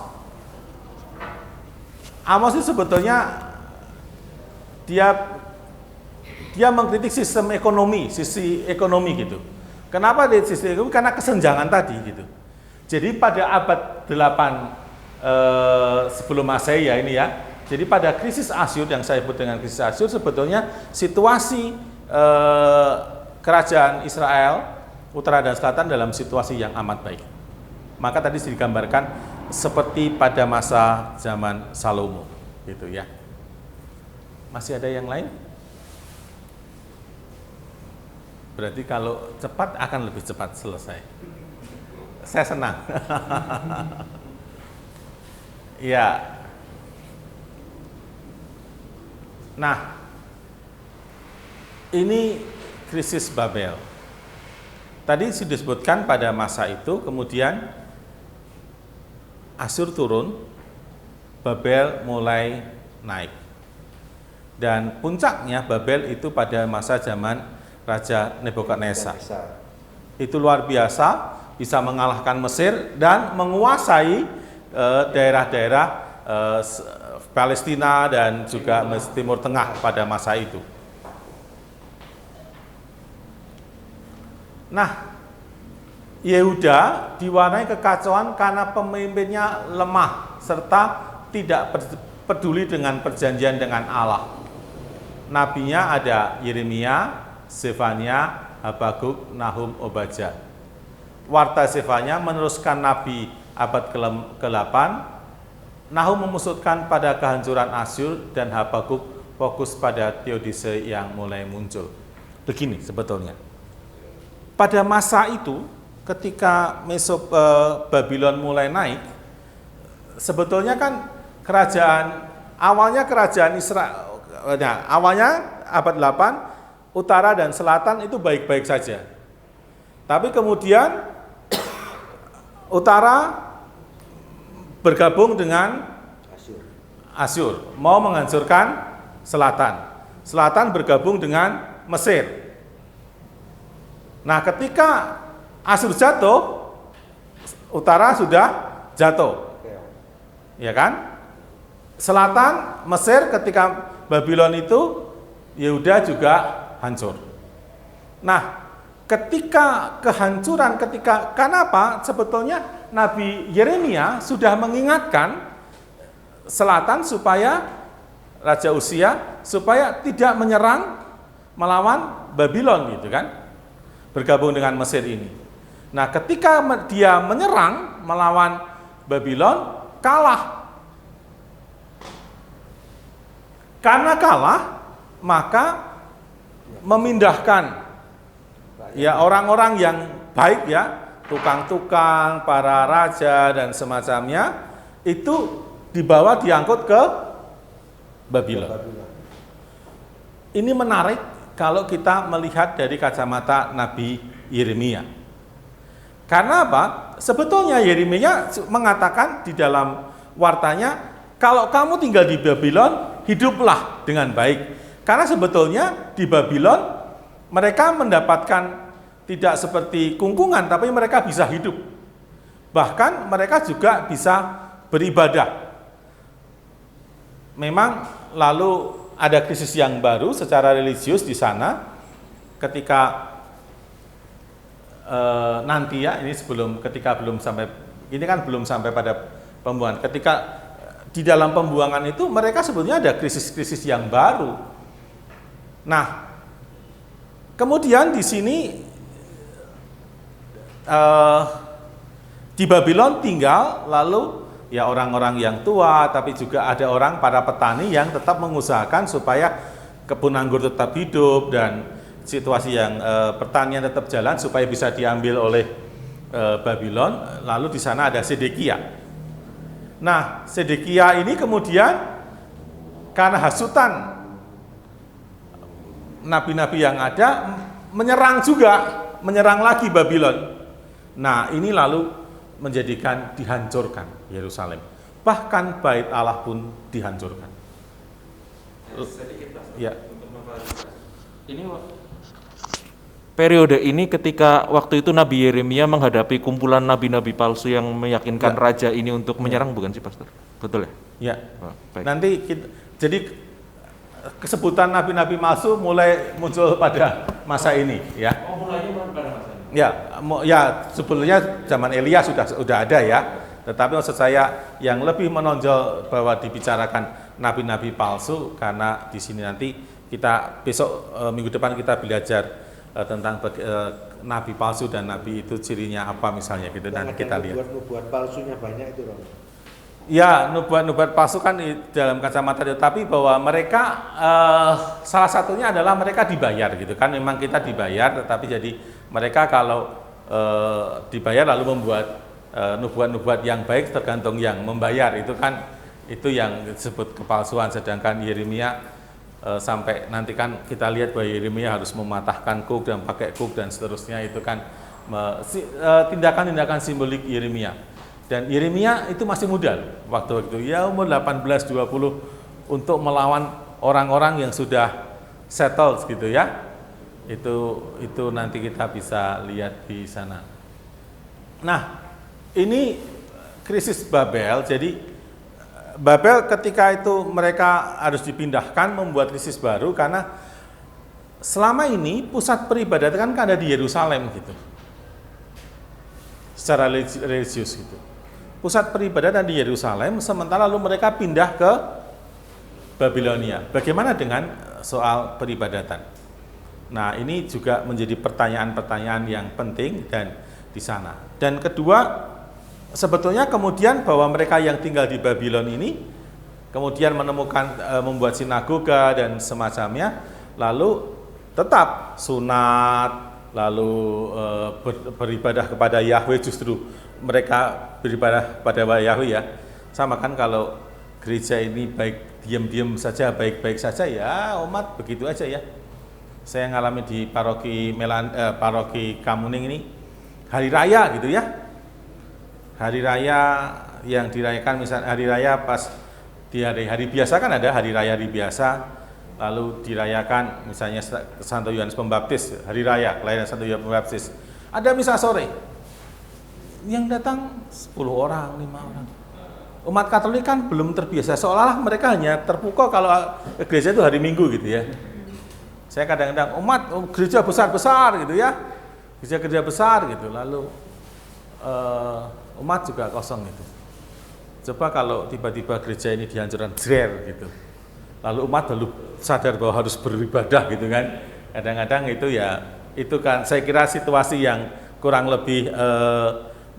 B: itu sebetulnya dia mengkritik sistem ekonomi, sisi ekonomi gitu. Kenapa di sisi ekonomi? Karena kesenjangan tadi gitu. Jadi pada abad 8 sebelum Masehi ya ini ya. Jadi pada krisis Asyur yang saya sebut dengan krisis Asyur sebetulnya situasi kerajaan Israel utara dan selatan dalam situasi yang amat baik. Maka tadi digambarkan seperti pada masa zaman Salomo gitu ya. Masih ada yang lain? Berarti kalau cepat akan lebih cepat selesai. Saya senang. Ya. Nah, ini krisis Babel. Tadi sudah disebutkan pada masa itu, kemudian Asyur turun, Babel mulai naik. Dan puncaknya Babel itu pada masa zaman Raja Nebukadnezar. Itu luar biasa, bisa mengalahkan Mesir dan menguasai daerah-daerah Palestina dan juga Timur Tengah pada masa itu. Nah, Yehuda diwarnai kekacauan karena pemimpinnya lemah serta tidak peduli dengan perjanjian dengan Allah. Nabinya ada Yeremia, Zefania, Habakuk, Nahum, Obadja. Warta Zefania meneruskan Nabi abad ke-8. Nahum memusutkan pada kehancuran Asyur dan Habakuk fokus pada Teodise yang mulai muncul. Begini sebetulnya. Pada masa itu, ketika Babylon mulai naik, sebetulnya kan awalnya kerajaan Israel, awalnya abad 8, utara dan selatan itu baik-baik saja. Tapi kemudian utara bergabung dengan Asyur, mau menghancurkan selatan. Selatan bergabung dengan Mesir. Nah, ketika Asyur jatuh, utara sudah jatuh. Ya kan? Selatan Mesir ketika Babylon itu Yehuda juga hancur. Nah, ketika kehancuran, kenapa? Sebetulnya Nabi Yeremia sudah mengingatkan selatan supaya Raja Uzia supaya tidak menyerang melawan Babylon gitu kan, bergabung dengan Mesir ini. Nah, ketika dia menyerang melawan Babylon kalah. Karena kalah, maka memindahkan ya orang-orang yang baik ya, tukang-tukang, para raja dan semacamnya, itu diangkut ke Babylon. Ini menarik kalau kita melihat dari kacamata Nabi Yeremia. Karena apa? Sebetulnya Yeremia mengatakan di dalam wartanya, kalau kamu tinggal di Babylon, hiduplah dengan baik. Karena sebetulnya di Babylon mereka mendapatkan tidak seperti kungkungan, tapi mereka bisa hidup. Bahkan mereka juga bisa beribadah. Memang lalu ada krisis yang baru secara religius di sana ketika nanti ya, ini ketika belum sampai, ini kan belum sampai pada pembuangan. Ketika di dalam pembuangan itu mereka sebetulnya ada krisis-krisis yang baru. Nah, kemudian di sini di Babylon tinggal lalu ya orang-orang yang tua, tapi juga ada para petani yang tetap mengusahakan supaya kebun anggur tetap hidup dan situasi yang pertanian tetap jalan supaya bisa diambil oleh Babylon. Lalu di sana ada Sedekia. Nah, Sedekia ini kemudian karena hasutan nabi-nabi yang ada menyerang lagi Babylon. Nah, ini lalu menjadikan dihancurkan Yerusalem. Bahkan bait Allah pun dihancurkan. Ya.
C: Ini periode ini ketika waktu itu Nabi Yeremia menghadapi kumpulan nabi-nabi palsu yang meyakinkan raja ini untuk menyerang, bukan sih Pastor? Betul ya?
B: Ya.
C: Oh, baik.
B: Nanti jadi kesebutan nabi-nabi palsu mulai muncul pada masa ini, ya.
C: Oh, mulainya pada masa ini.
B: Ya, sebetulnya zaman Elia sudah ada ya. Tetapi maksud saya yang lebih menonjol bahwa dibicarakan nabi-nabi palsu karena di sini nanti kita besok minggu depan kita belajar tentang nabi palsu dan nabi itu cirinya apa misalnya gitu, dan kita lihat.
D: Nubuat palsunya banyak itu, Rom.
B: Ya, nubuat palsu kan dalam kacamata itu, tapi bahwa mereka salah satunya adalah mereka dibayar gitu kan. Memang kita dibayar, tetapi jadi mereka kalau dibayar lalu membuat nubuat-nubuat yang baik tergantung yang membayar, itu kan itu yang disebut kepalsuan. Sedangkan Yeremia sampai nanti kan kita lihat bahwa Yeremia harus mematahkan kuk dan pakai kuk dan seterusnya, itu kan tindakan-tindakan simbolik Yeremia. Dan Yeremia itu masih muda waktu itu, ya umur 18-20 untuk melawan orang-orang yang sudah settled gitu ya. Itu nanti kita bisa lihat di sana. Nah, ini krisis Babel. Jadi Babel ketika itu mereka harus dipindahkan, membuat krisis baru karena selama ini pusat peribadatan kan ada di Yerusalem gitu. Secara religius gitu. Pusat peribadatan di Yerusalem, sementara lalu mereka pindah ke Babilonia. Bagaimana dengan soal peribadatan? Nah, ini juga menjadi pertanyaan-pertanyaan yang penting dan di sana. Dan kedua, sebetulnya kemudian bahwa mereka yang tinggal di Babylon ini kemudian menemukan membuat sinagoga dan semacamnya, lalu tetap sunat, lalu beribadah kepada Yahweh. Justru mereka beribadah pada Yahweh ya. Sama kan kalau gereja ini baik diam-diam saja, baik-baik saja ya, umat begitu aja ya. Saya ngalami di paroki Kamuning ini hari raya gitu ya. Hari raya yang dirayakan, misalnya hari raya pas di hari biasa kan ada hari raya biasa, lalu dirayakan misalnya Santo Yohanes Pembaptis, hari raya kelahiran Santo Yohanes Pembaptis. Ada misa sore, yang datang 10 orang, 5 orang. Umat Katolik kan belum terbiasa, seolah-olah mereka hanya terpukau kalau gereja itu hari Minggu gitu ya. Saya kadang-kadang gereja besar-besar gitu ya, gereja besar gitu, lalu umat juga kosong gitu. Coba kalau tiba-tiba gereja ini dihancurkan gitu, lalu umat lalu sadar bahwa harus beribadah gitu kan. Kadang-kadang itu ya, itu kan saya kira situasi yang kurang lebih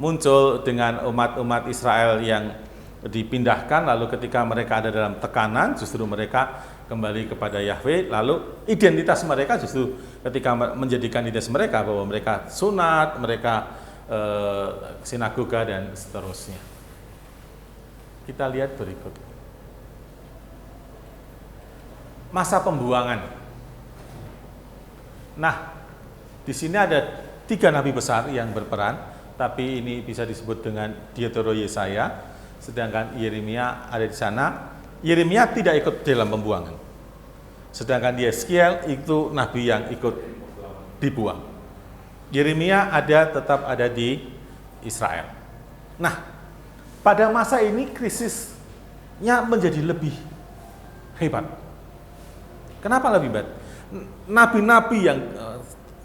B: muncul dengan umat-umat Israel yang dipindahkan, lalu ketika mereka ada dalam tekanan justru mereka kembali kepada Yahweh, lalu identitas mereka justru ketika menjadikan identitas mereka bahwa mereka sunat, mereka sinagoga dan seterusnya. Kita lihat berikut. Masa pembuangan. Nah, di sini ada 3 nabi besar yang berperan, tapi ini bisa disebut dengan Dietero Yesaya, sedangkan Yeremia ada di sana. Yeremia tidak ikut dalam pembuangan, sedangkan Yeskiel itu nabi yang ikut dibuang. Yeremia tetap ada di Israel. Nah, pada masa ini krisisnya menjadi lebih hebat. Kenapa lebih hebat? Nabi-nabi yang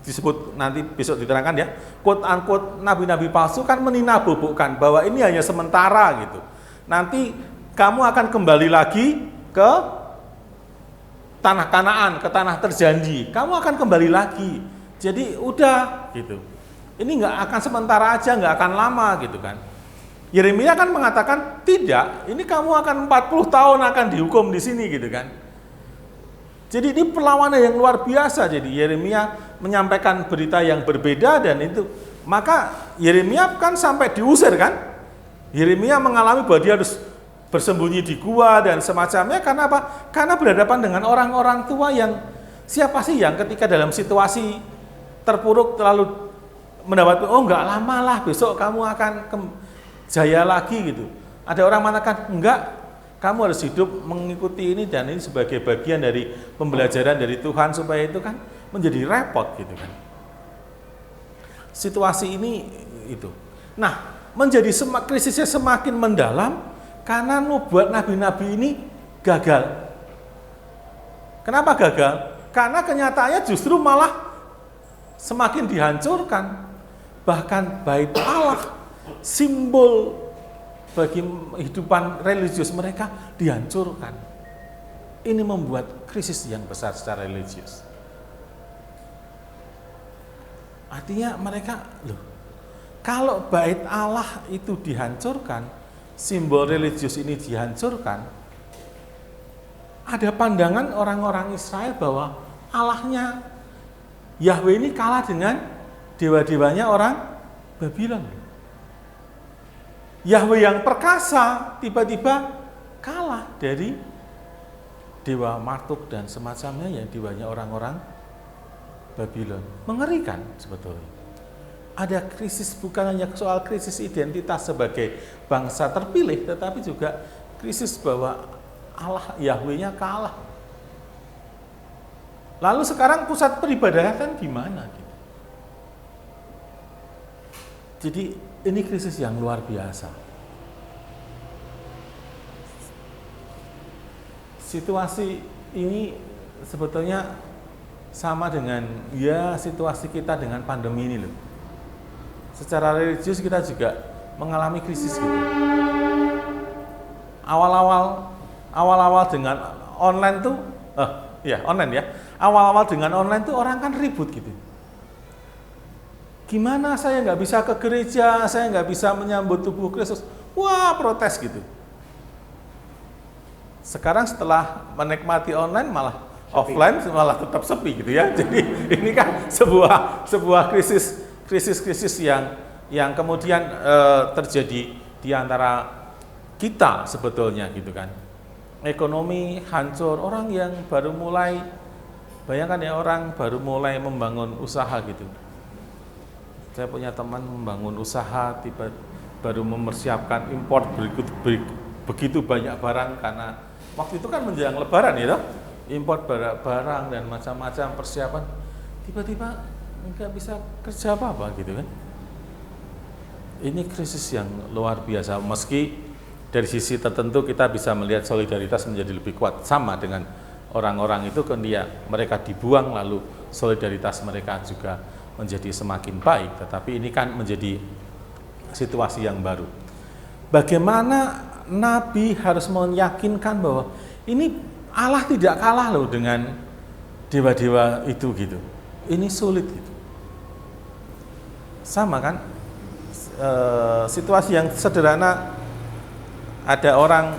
B: disebut nanti besok diterangkan ya, quote unquote nabi-nabi palsu kan meninabobokan bahwa ini hanya sementara gitu. Nanti kamu akan kembali lagi ke tanah Kanaan, ke tanah terjanji. Kamu akan kembali lagi. Jadi udah gitu. Ini nggak akan sementara aja, nggak akan lama gitu kan. Yeremia kan mengatakan tidak, ini kamu akan 40 tahun akan dihukum di sini gitu kan. Jadi ini perlawanan yang luar biasa. Jadi Yeremia menyampaikan berita yang berbeda dan itu. Maka Yeremia kan sampai diusir kan. Yeremia mengalami bahwa dia harus bersembunyi di gua dan semacamnya. Karena apa? Karena berhadapan dengan orang-orang tua yang siapa sih yang ketika dalam situasi terpuruk terlalu mendapat, oh enggak lama lah besok kamu akan jaya lagi gitu. Ada orang mengatakan enggak, kamu harus hidup mengikuti ini dan ini sebagai bagian dari pembelajaran dari Tuhan supaya itu kan menjadi repot gitu kan. Situasi ini itu. Nah, menjadi krisisnya semakin mendalam karena nubuat nabi-nabi ini gagal. Kenapa gagal? Karena kenyataannya justru malah semakin dihancurkan. Bahkan bait Allah, simbol bagi kehidupan religius mereka dihancurkan. Ini membuat krisis yang besar secara religius. Artinya mereka, kalau bait Allah itu dihancurkan, simbol religius ini dihancurkan, ada pandangan orang-orang Israel bahwa Allahnya Yahweh ini kalah dengan dewa-dewanya orang Babylon. Yahweh yang perkasa tiba-tiba kalah dari dewa Marduk dan semacamnya yang dewanya orang-orang Babylon. Mengerikan sebetulnya. Ada krisis bukan hanya soal krisis identitas sebagai bangsa terpilih, tetapi juga krisis bahwa Allah Yahweh-nya kalah. Lalu sekarang pusat peribadatan di mana? Jadi ini krisis yang luar biasa. Situasi ini sebetulnya sama dengan situasi kita dengan pandemi ini loh. Secara religius kita juga mengalami krisis gitu. Awal-awal dengan online tuh, online ya. Awal-awal dengan online tuh orang kan ribut gitu. Gimana saya nggak bisa ke gereja, saya nggak bisa menyambut tubuh Kristus. Wah, protes gitu. Sekarang setelah menikmati online malah offline malah tetap sepi gitu ya. Jadi ini kan sebuah krisis yang kemudian terjadi di antara kita sebetulnya gitu kan. Ekonomi hancur, orang yang baru mulai, bayangkan ya orang baru mulai membangun usaha gitu. Saya punya teman membangun usaha, baru mempersiapkan import begitu banyak barang karena waktu itu kan menjelang Lebaran ya, import barang dan macam-macam persiapan. Tiba-tiba nggak bisa kerja apa-apa gitu kan. Ini krisis yang luar biasa. Meski dari sisi tertentu kita bisa melihat solidaritas menjadi lebih kuat, sama dengan orang-orang itu kan mereka dibuang lalu solidaritas mereka juga menjadi semakin baik, tetapi ini kan menjadi situasi yang baru. Bagaimana Nabi harus meyakinkan bahwa ini Allah tidak kalah loh dengan dewa-dewa itu gitu. Ini sulit gitu. Sama kan? situasi yang sederhana, ada orang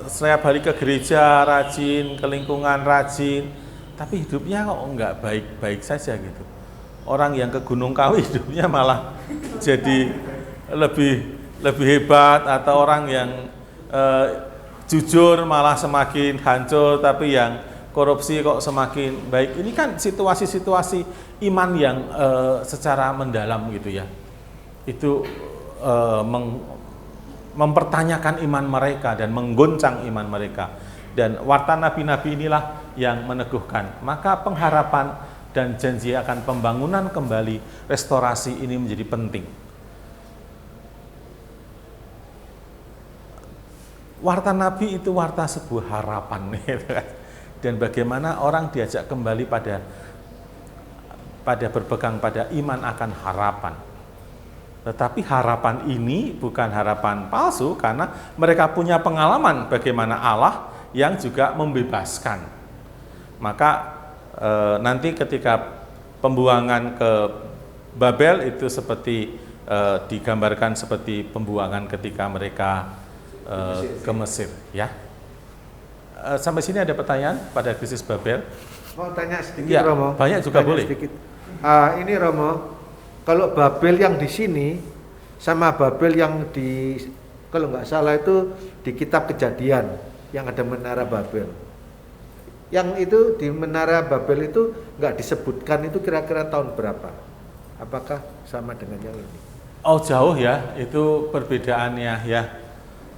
B: setiap hari ke gereja rajin, ke lingkungan rajin, tapi hidupnya kok nggak baik-baik saja gitu. Orang yang ke Gunung Kawi hidupnya malah jadi lebih hebat, atau orang yang jujur malah semakin hancur, tapi yang korupsi kok semakin baik. Ini kan situasi-situasi iman yang secara mendalam gitu ya. Itu mempertanyakan iman mereka dan menggoncang iman mereka. Dan warta nabi-nabi inilah yang meneguhkan. Maka pengharapan dan janji akan pembangunan kembali, restorasi ini menjadi penting. Warta nabi itu warta sebuah harapan. Dan bagaimana orang diajak kembali pada berpegang pada iman akan harapan. Tetapi harapan ini bukan harapan palsu, karena mereka punya pengalaman bagaimana Allah yang juga membebaskan. Maka nanti ketika pembuangan ke Babel itu seperti digambarkan seperti pembuangan ketika mereka ke Mesir, ya. Sampai sini ada pertanyaan pada krisis Babel?
D: Mau tanya sedikit,
B: Ya,
D: Romo?
B: banyak juga
D: Tanya
B: boleh.
D: Sedikit. Ini Romo, kalau Babel yang di sini sama Babel yang di, kalau nggak salah itu di kitab Kejadian yang ada menara Babel. Yang itu di menara Babel itu nggak disebutkan itu kira-kira tahun berapa? Apakah sama dengan yang ini?
B: Oh, jauh ya, itu perbedaannya ya.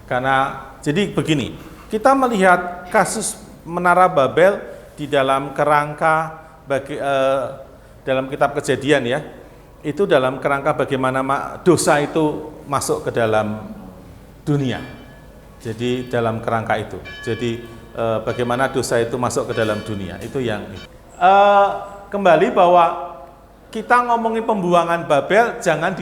B: Karena jadi begini, kita melihat kasus menara Babel di dalam kerangka dalam kitab Kejadian ya. Itu dalam kerangka bagaimana dosa itu masuk ke dalam dunia. Jadi dalam kerangka itu. Jadi bagaimana dosa itu masuk ke dalam dunia. Itu yang kembali bahwa kita ngomongin pembuangan Babel jangan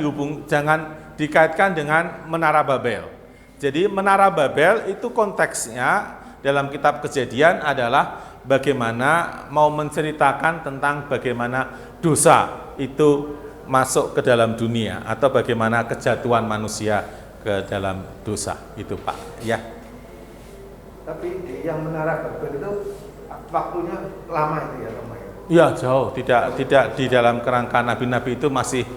B: dikaitkan dengan menara Babel. Jadi menara Babel itu konteksnya dalam kitab Kejadian adalah bagaimana mau menceritakan tentang bagaimana dosa itu masuk ke dalam dunia, atau bagaimana kejatuhan manusia ke dalam dosa itu, Pak, ya.
D: Tapi yang menara Babel itu waktunya lama itu ya, Romo?
B: Ya, jauh, tidak di dalam kerangka nabi-nabi itu masih.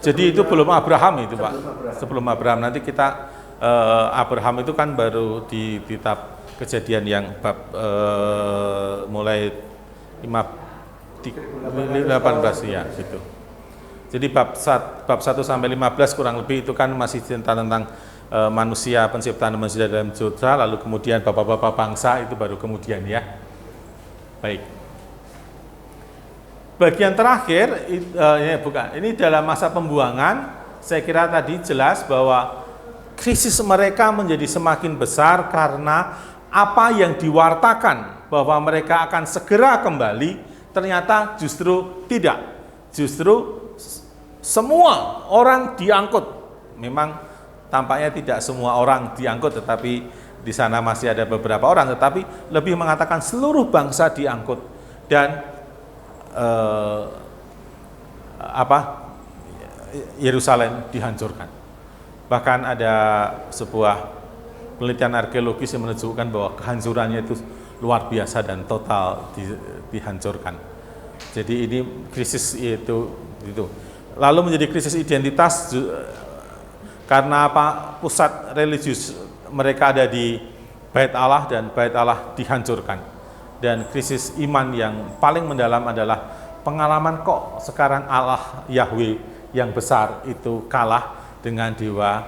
B: Jadi itu belum Abraham itu, Pak. Sebelum Abraham. Nanti kita Abraham itu kan baru di kitab Kejadian yang bab mulai 18 ya gitu. Jadi bab 1 sampai 15 kurang lebih itu kan masih tentang manusia, penciptaan manusia dalam dosa, lalu kemudian bapak-bapak bangsa itu baru kemudian ya. Baik. Bagian terakhir ini dalam masa pembuangan, saya kira tadi jelas bahwa krisis mereka menjadi semakin besar karena apa yang diwartakan bahwa mereka akan segera kembali ternyata justru tidak. Justru semua orang diangkut. Memang tampaknya tidak semua orang diangkut, tetapi di sana masih ada beberapa orang, tetapi lebih mengatakan seluruh bangsa diangkut dan Yerusalem dihancurkan. Bahkan ada sebuah penelitian arkeologis yang menunjukkan bahwa kehancurannya itu luar biasa dan total dihancurkan. Jadi ini krisis itu. Lalu menjadi krisis identitas karena apa? Pusat religius mereka ada di Bait Allah dan Bait Allah dihancurkan. Dan krisis iman yang paling mendalam adalah pengalaman kok sekarang Allah Yahweh yang besar itu kalah dengan dewa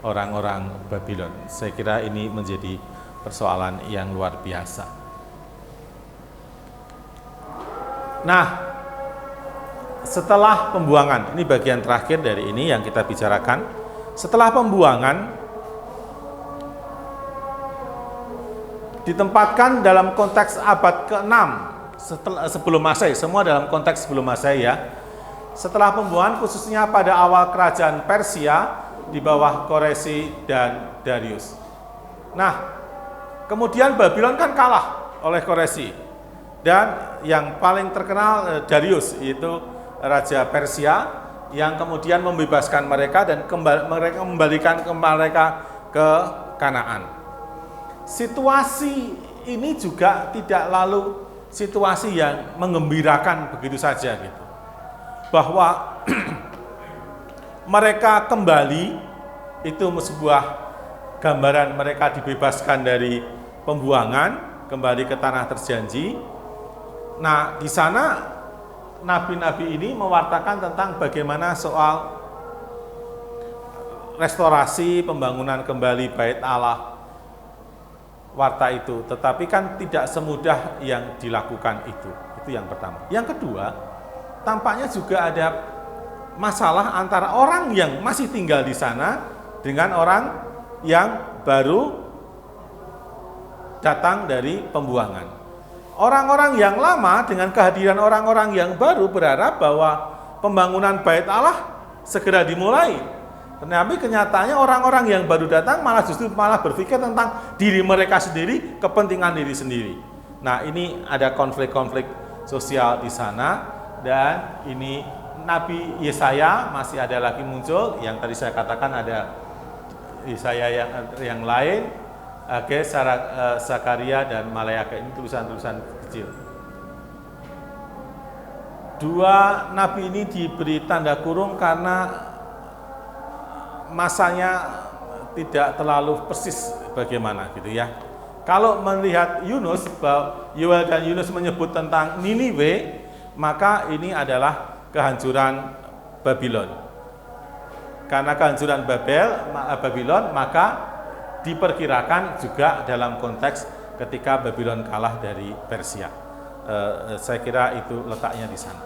B: orang-orang Babylon. Saya kira ini menjadi persoalan yang luar biasa. Nah, setelah pembuangan, ini bagian terakhir dari ini yang kita bicarakan. Setelah pembuangan ditempatkan dalam konteks abad ke-6 sebelum Masehi, semua dalam konteks sebelum Masehi ya. Setelah pembuangan khususnya pada awal kerajaan Persia di bawah Koresi dan Darius. Nah, kemudian Babylon kan kalah oleh Koresi dan yang paling terkenal Darius, yaitu Raja Persia, yang kemudian membebaskan mereka dan mereka membalikan mereka ke Kanaan. Situasi ini juga tidak lalu situasi yang menggembirakan begitu saja gitu. Bahwa mereka kembali itu sebuah gambaran mereka dibebaskan dari pembuangan, kembali ke tanah terjanji. Nah, di sana nabi-nabi ini mewartakan tentang bagaimana soal restorasi, pembangunan kembali Bait Allah, warta itu. Tetapi kan tidak semudah yang dilakukan itu yang pertama. Yang kedua, tampaknya juga ada masalah antara orang yang masih tinggal di sana dengan orang yang baru datang dari pembuangan. Orang-orang yang lama dengan kehadiran orang-orang yang baru berharap bahwa pembangunan Bait Allah segera dimulai. Tetapi kenyataannya orang-orang yang baru datang justru berpikir tentang diri mereka sendiri, kepentingan diri sendiri. Nah, ini ada konflik-konflik sosial di sana, dan ini Nabi Yesaya masih ada lagi muncul, yang tadi saya katakan ada Yesaya yang lain, Zakaria dan Maleakha, ini tulisan-tulisan kecil. Dua nabi ini diberi tanda kurung karena masanya tidak terlalu persis bagaimana gitu ya. Kalau melihat Yunus, bahwa Yoel dan Yunus menyebut tentang Niniwe, maka ini adalah kehancuran Babylon. Karena kehancuran Babylon, maka diperkirakan juga dalam konteks ketika Babylon kalah dari Persia. Saya kira itu letaknya di sana.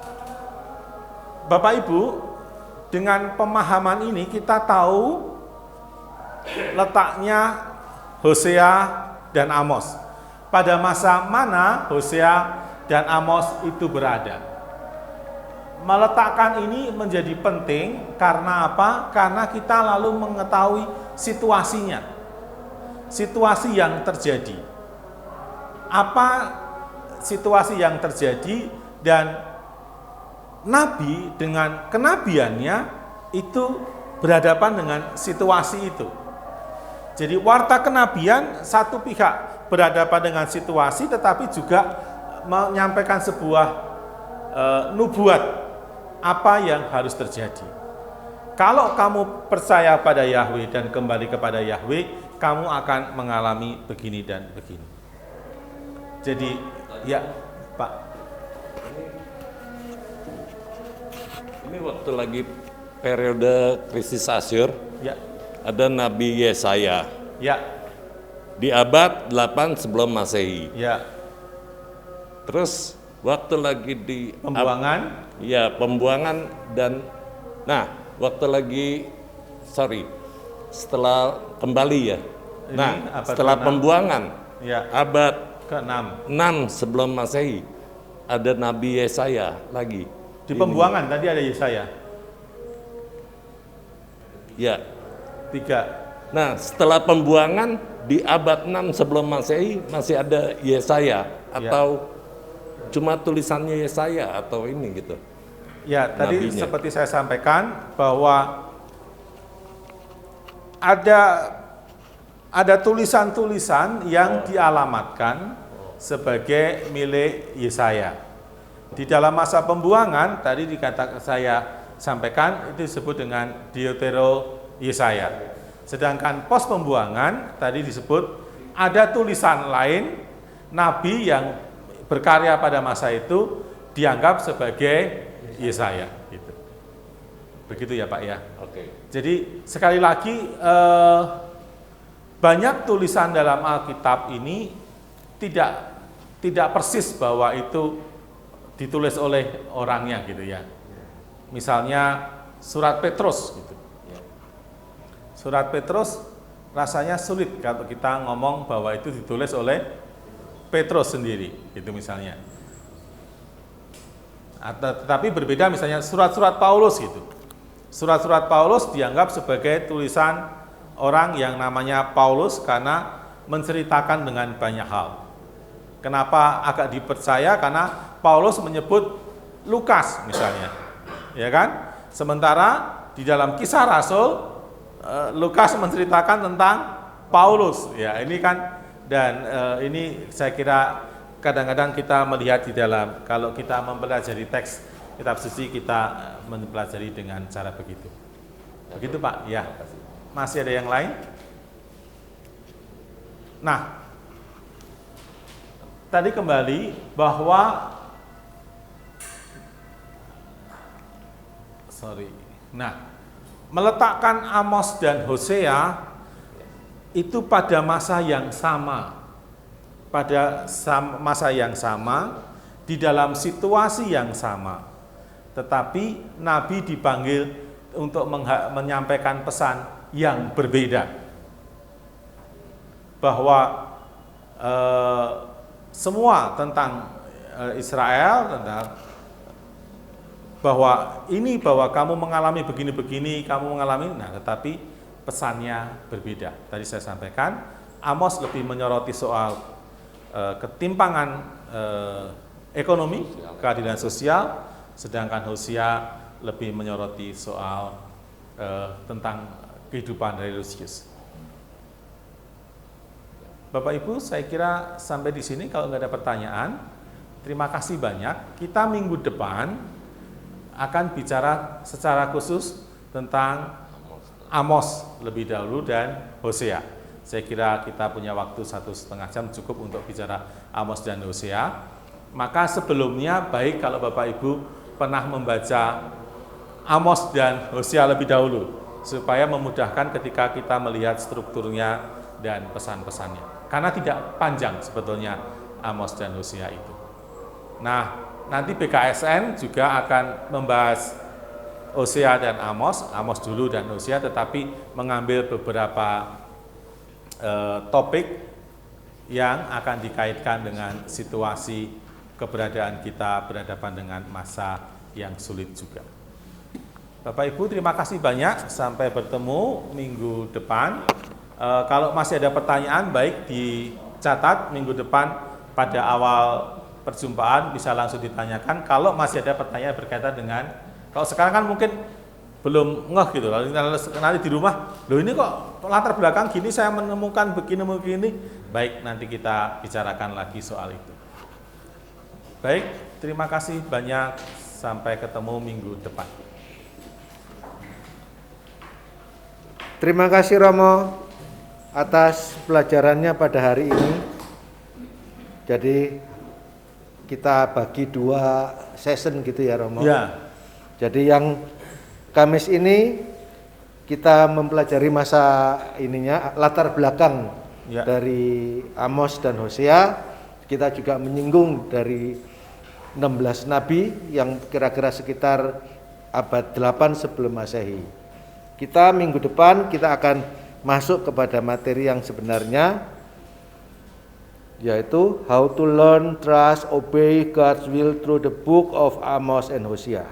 B: Bapak Ibu, dengan pemahaman ini kita tahu letaknya Hosea dan Amos. Pada masa mana Hosea dan Amos itu berada. Meletakkan ini menjadi penting karena apa? Karena kita lalu mengetahui situasinya. Situasi yang terjadi. Apa situasi yang terjadi, dan Nabi dengan kenabiannya itu berhadapan dengan situasi itu. Jadi warta kenabian satu pihak berhadapan dengan situasi, tetapi juga menyampaikan sebuah nubuat apa yang harus terjadi. Kalau kamu percaya pada Yahweh dan kembali kepada Yahweh, kamu akan mengalami begini dan begini. Jadi, ya Pak.
E: Ini waktu lagi periode krisis Asyur,
B: Ya.
E: ada Nabi Yesaya
B: Ya.
E: di abad 8 sebelum Masehi.
B: Ya.
E: Terus waktu lagi di
B: Pembuangan.
E: pembuangan, dan waktu lagi setelah kembali ya.
B: Ini abad
E: Setelah
B: ke-6.
E: pembuangan,
B: Ya.
E: abad
B: Ke-6.
E: 6 sebelum Masehi, ada Nabi Yesaya lagi.
B: Di pembuangan tadi ada Yesaya.
E: Ya.
B: 3.
E: Nah, setelah pembuangan di abad 6 sebelum Masehi masih ada Yesaya, atau cuma tulisannya Yesaya atau ini gitu.
B: Ya, tadi
E: Nabinya.
B: seperti saya sampaikan bahwa ada tulisan-tulisan yang dialamatkan sebagai milik Yesaya. Di dalam masa pembuangan tadi dikatakan, saya sampaikan, itu disebut dengan Deutero Yesaya. Sedangkan pos pembuangan tadi disebut ada tulisan lain nabi yang berkarya pada masa itu dianggap sebagai Yesaya gitu. Begitu ya Pak ya.
E: Oke.
B: Jadi sekali lagi banyak tulisan dalam Alkitab ini tidak persis bahwa itu ditulis oleh orangnya gitu ya. Misalnya surat Petrus gitu. Surat Petrus rasanya sulit kalau kita ngomong bahwa itu ditulis oleh Petrus sendiri, gitu misalnya. Tetapi berbeda misalnya surat-surat Paulus gitu. Surat-surat Paulus dianggap sebagai tulisan orang yang namanya Paulus karena menceritakan dengan banyak hal. Kenapa agak dipercaya? Karena Paulus menyebut Lukas misalnya, ya kan? Sementara di dalam Kisah Rasul, Lukas menceritakan tentang Paulus. Ya, ini kan, dan ini saya kira kadang-kadang kita melihat di dalam, kalau kita mempelajari teks kitab suci, kita mempelajari dengan cara begitu. Begitu Pak, ya. Masih ada yang lain? Nah, tadi kembali bahwa meletakkan Amos dan Hosea itu pada masa yang sama, masa yang sama, di dalam situasi yang sama. Tetapi Nabi dipanggil untuk menyampaikan pesan yang berbeda. Bahwa semua tentang Israel, tentang bahwa kamu mengalami begini-begini, kamu mengalami, tetapi pesannya berbeda. Tadi saya sampaikan, Amos lebih menyoroti soal ketimpangan ekonomi, keadilan sosial, sedangkan Hosea lebih menyoroti soal tentang kehidupan religius. Bapak Ibu, saya kira sampai di sini. Kalau nggak ada pertanyaan, terima kasih banyak. Kita minggu depan akan bicara secara khusus tentang Amos lebih dahulu dan Hosea. Saya kira kita punya waktu 1,5 jam cukup untuk bicara Amos dan Hosea. Maka sebelumnya baik kalau Bapak Ibu pernah membaca Amos dan Hosea lebih dahulu, supaya memudahkan ketika kita melihat strukturnya dan pesan-pesannya. Karena tidak panjang sebetulnya Amos dan Hosea itu. Nah, nanti BKSN juga akan membahas Hosea dan Amos dulu dan Hosea, tetapi mengambil beberapa topik yang akan dikaitkan dengan situasi keberadaan kita berhadapan dengan masa yang sulit juga. Bapak Ibu, terima kasih banyak. Sampai bertemu minggu depan. Kalau masih ada pertanyaan, baik dicatat minggu depan pada awal perjumpaan bisa langsung ditanyakan. Kalau masih ada pertanyaan berkaitan dengan, kalau sekarang kan mungkin belum ngeh gitu, nanti di rumah, loh ini kok latar belakang gini, saya menemukan begini, baik nanti kita bicarakan lagi soal itu. Baik, terima kasih banyak, sampai ketemu minggu depan.
D: Terima kasih Romo atas pelajarannya pada hari ini. Jadi kita bagi 2 session gitu ya Romo.
B: Ya.
D: Jadi yang Kamis ini kita mempelajari masa ininya, latar belakang dari Amos dan Hosea. Kita juga menyinggung dari 16 nabi yang kira-kira sekitar abad 8 sebelum Masehi. Kita minggu depan kita akan masuk kepada materi yang sebenarnya, yaitu how to learn, trust, obey God's will through the book of Amos and Hosea,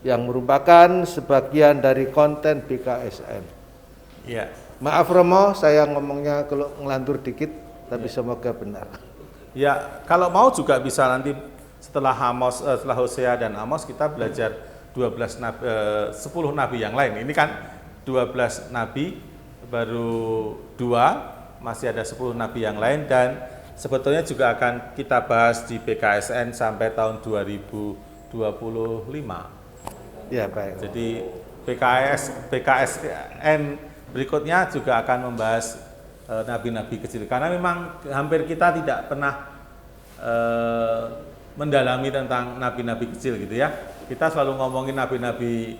D: yang merupakan sebagian dari konten BKSN.
B: Ya.
D: Maaf Romo, saya ngomongnya kalau ngelantur dikit, tapi semoga benar.
B: Ya, kalau mau juga bisa nanti setelah Hosea dan Amos kita belajar 10 nabi yang lain. Ini kan 12 nabi, baru 2, masih ada 10 nabi yang lain, dan sebetulnya juga akan kita bahas di BKSN sampai tahun 2025.
D: Ya, baik.
B: Jadi BKSN berikutnya juga akan membahas nabi-nabi kecil, karena memang hampir kita tidak pernah mendalami tentang nabi-nabi kecil gitu ya. Kita selalu ngomongin nabi-nabi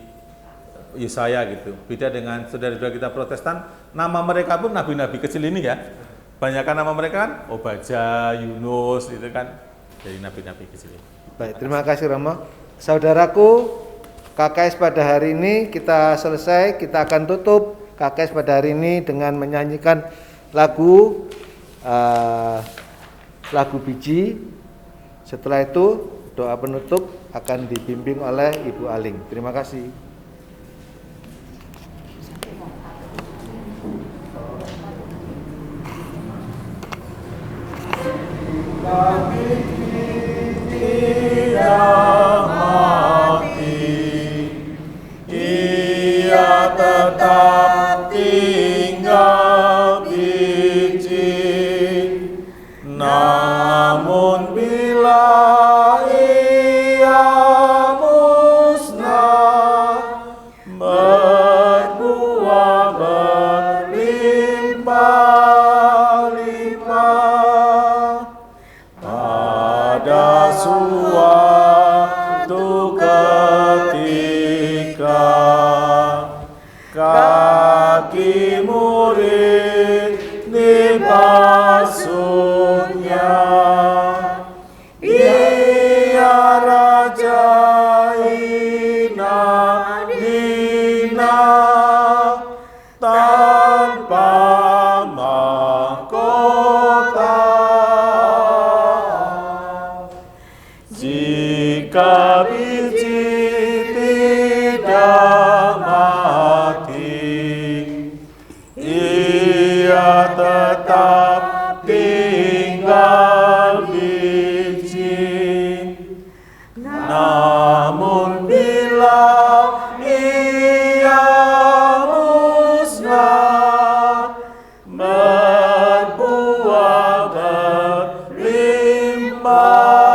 B: Yesaya gitu. Beda dengan saudara-saudara kita Protestan, nama mereka pun nabi-nabi kecil ini ya. Banyakan nama mereka kan Obadja, Yunus itu kan dari nabi-nabi kecil ini.
D: Baik, terima kasih Romo. Saudaraku, KKS pada hari ini kita selesai. Kita akan tutup KKS pada hari ini dengan menyanyikan lagu biji. Setelah itu doa penutup akan dibimbing oleh Ibu Aling. Terima kasih.
B: Tidak mati, jika biji tidak mati, ia tetap tinggal biji. Namun bila ia musnah, berbuah berlimpah,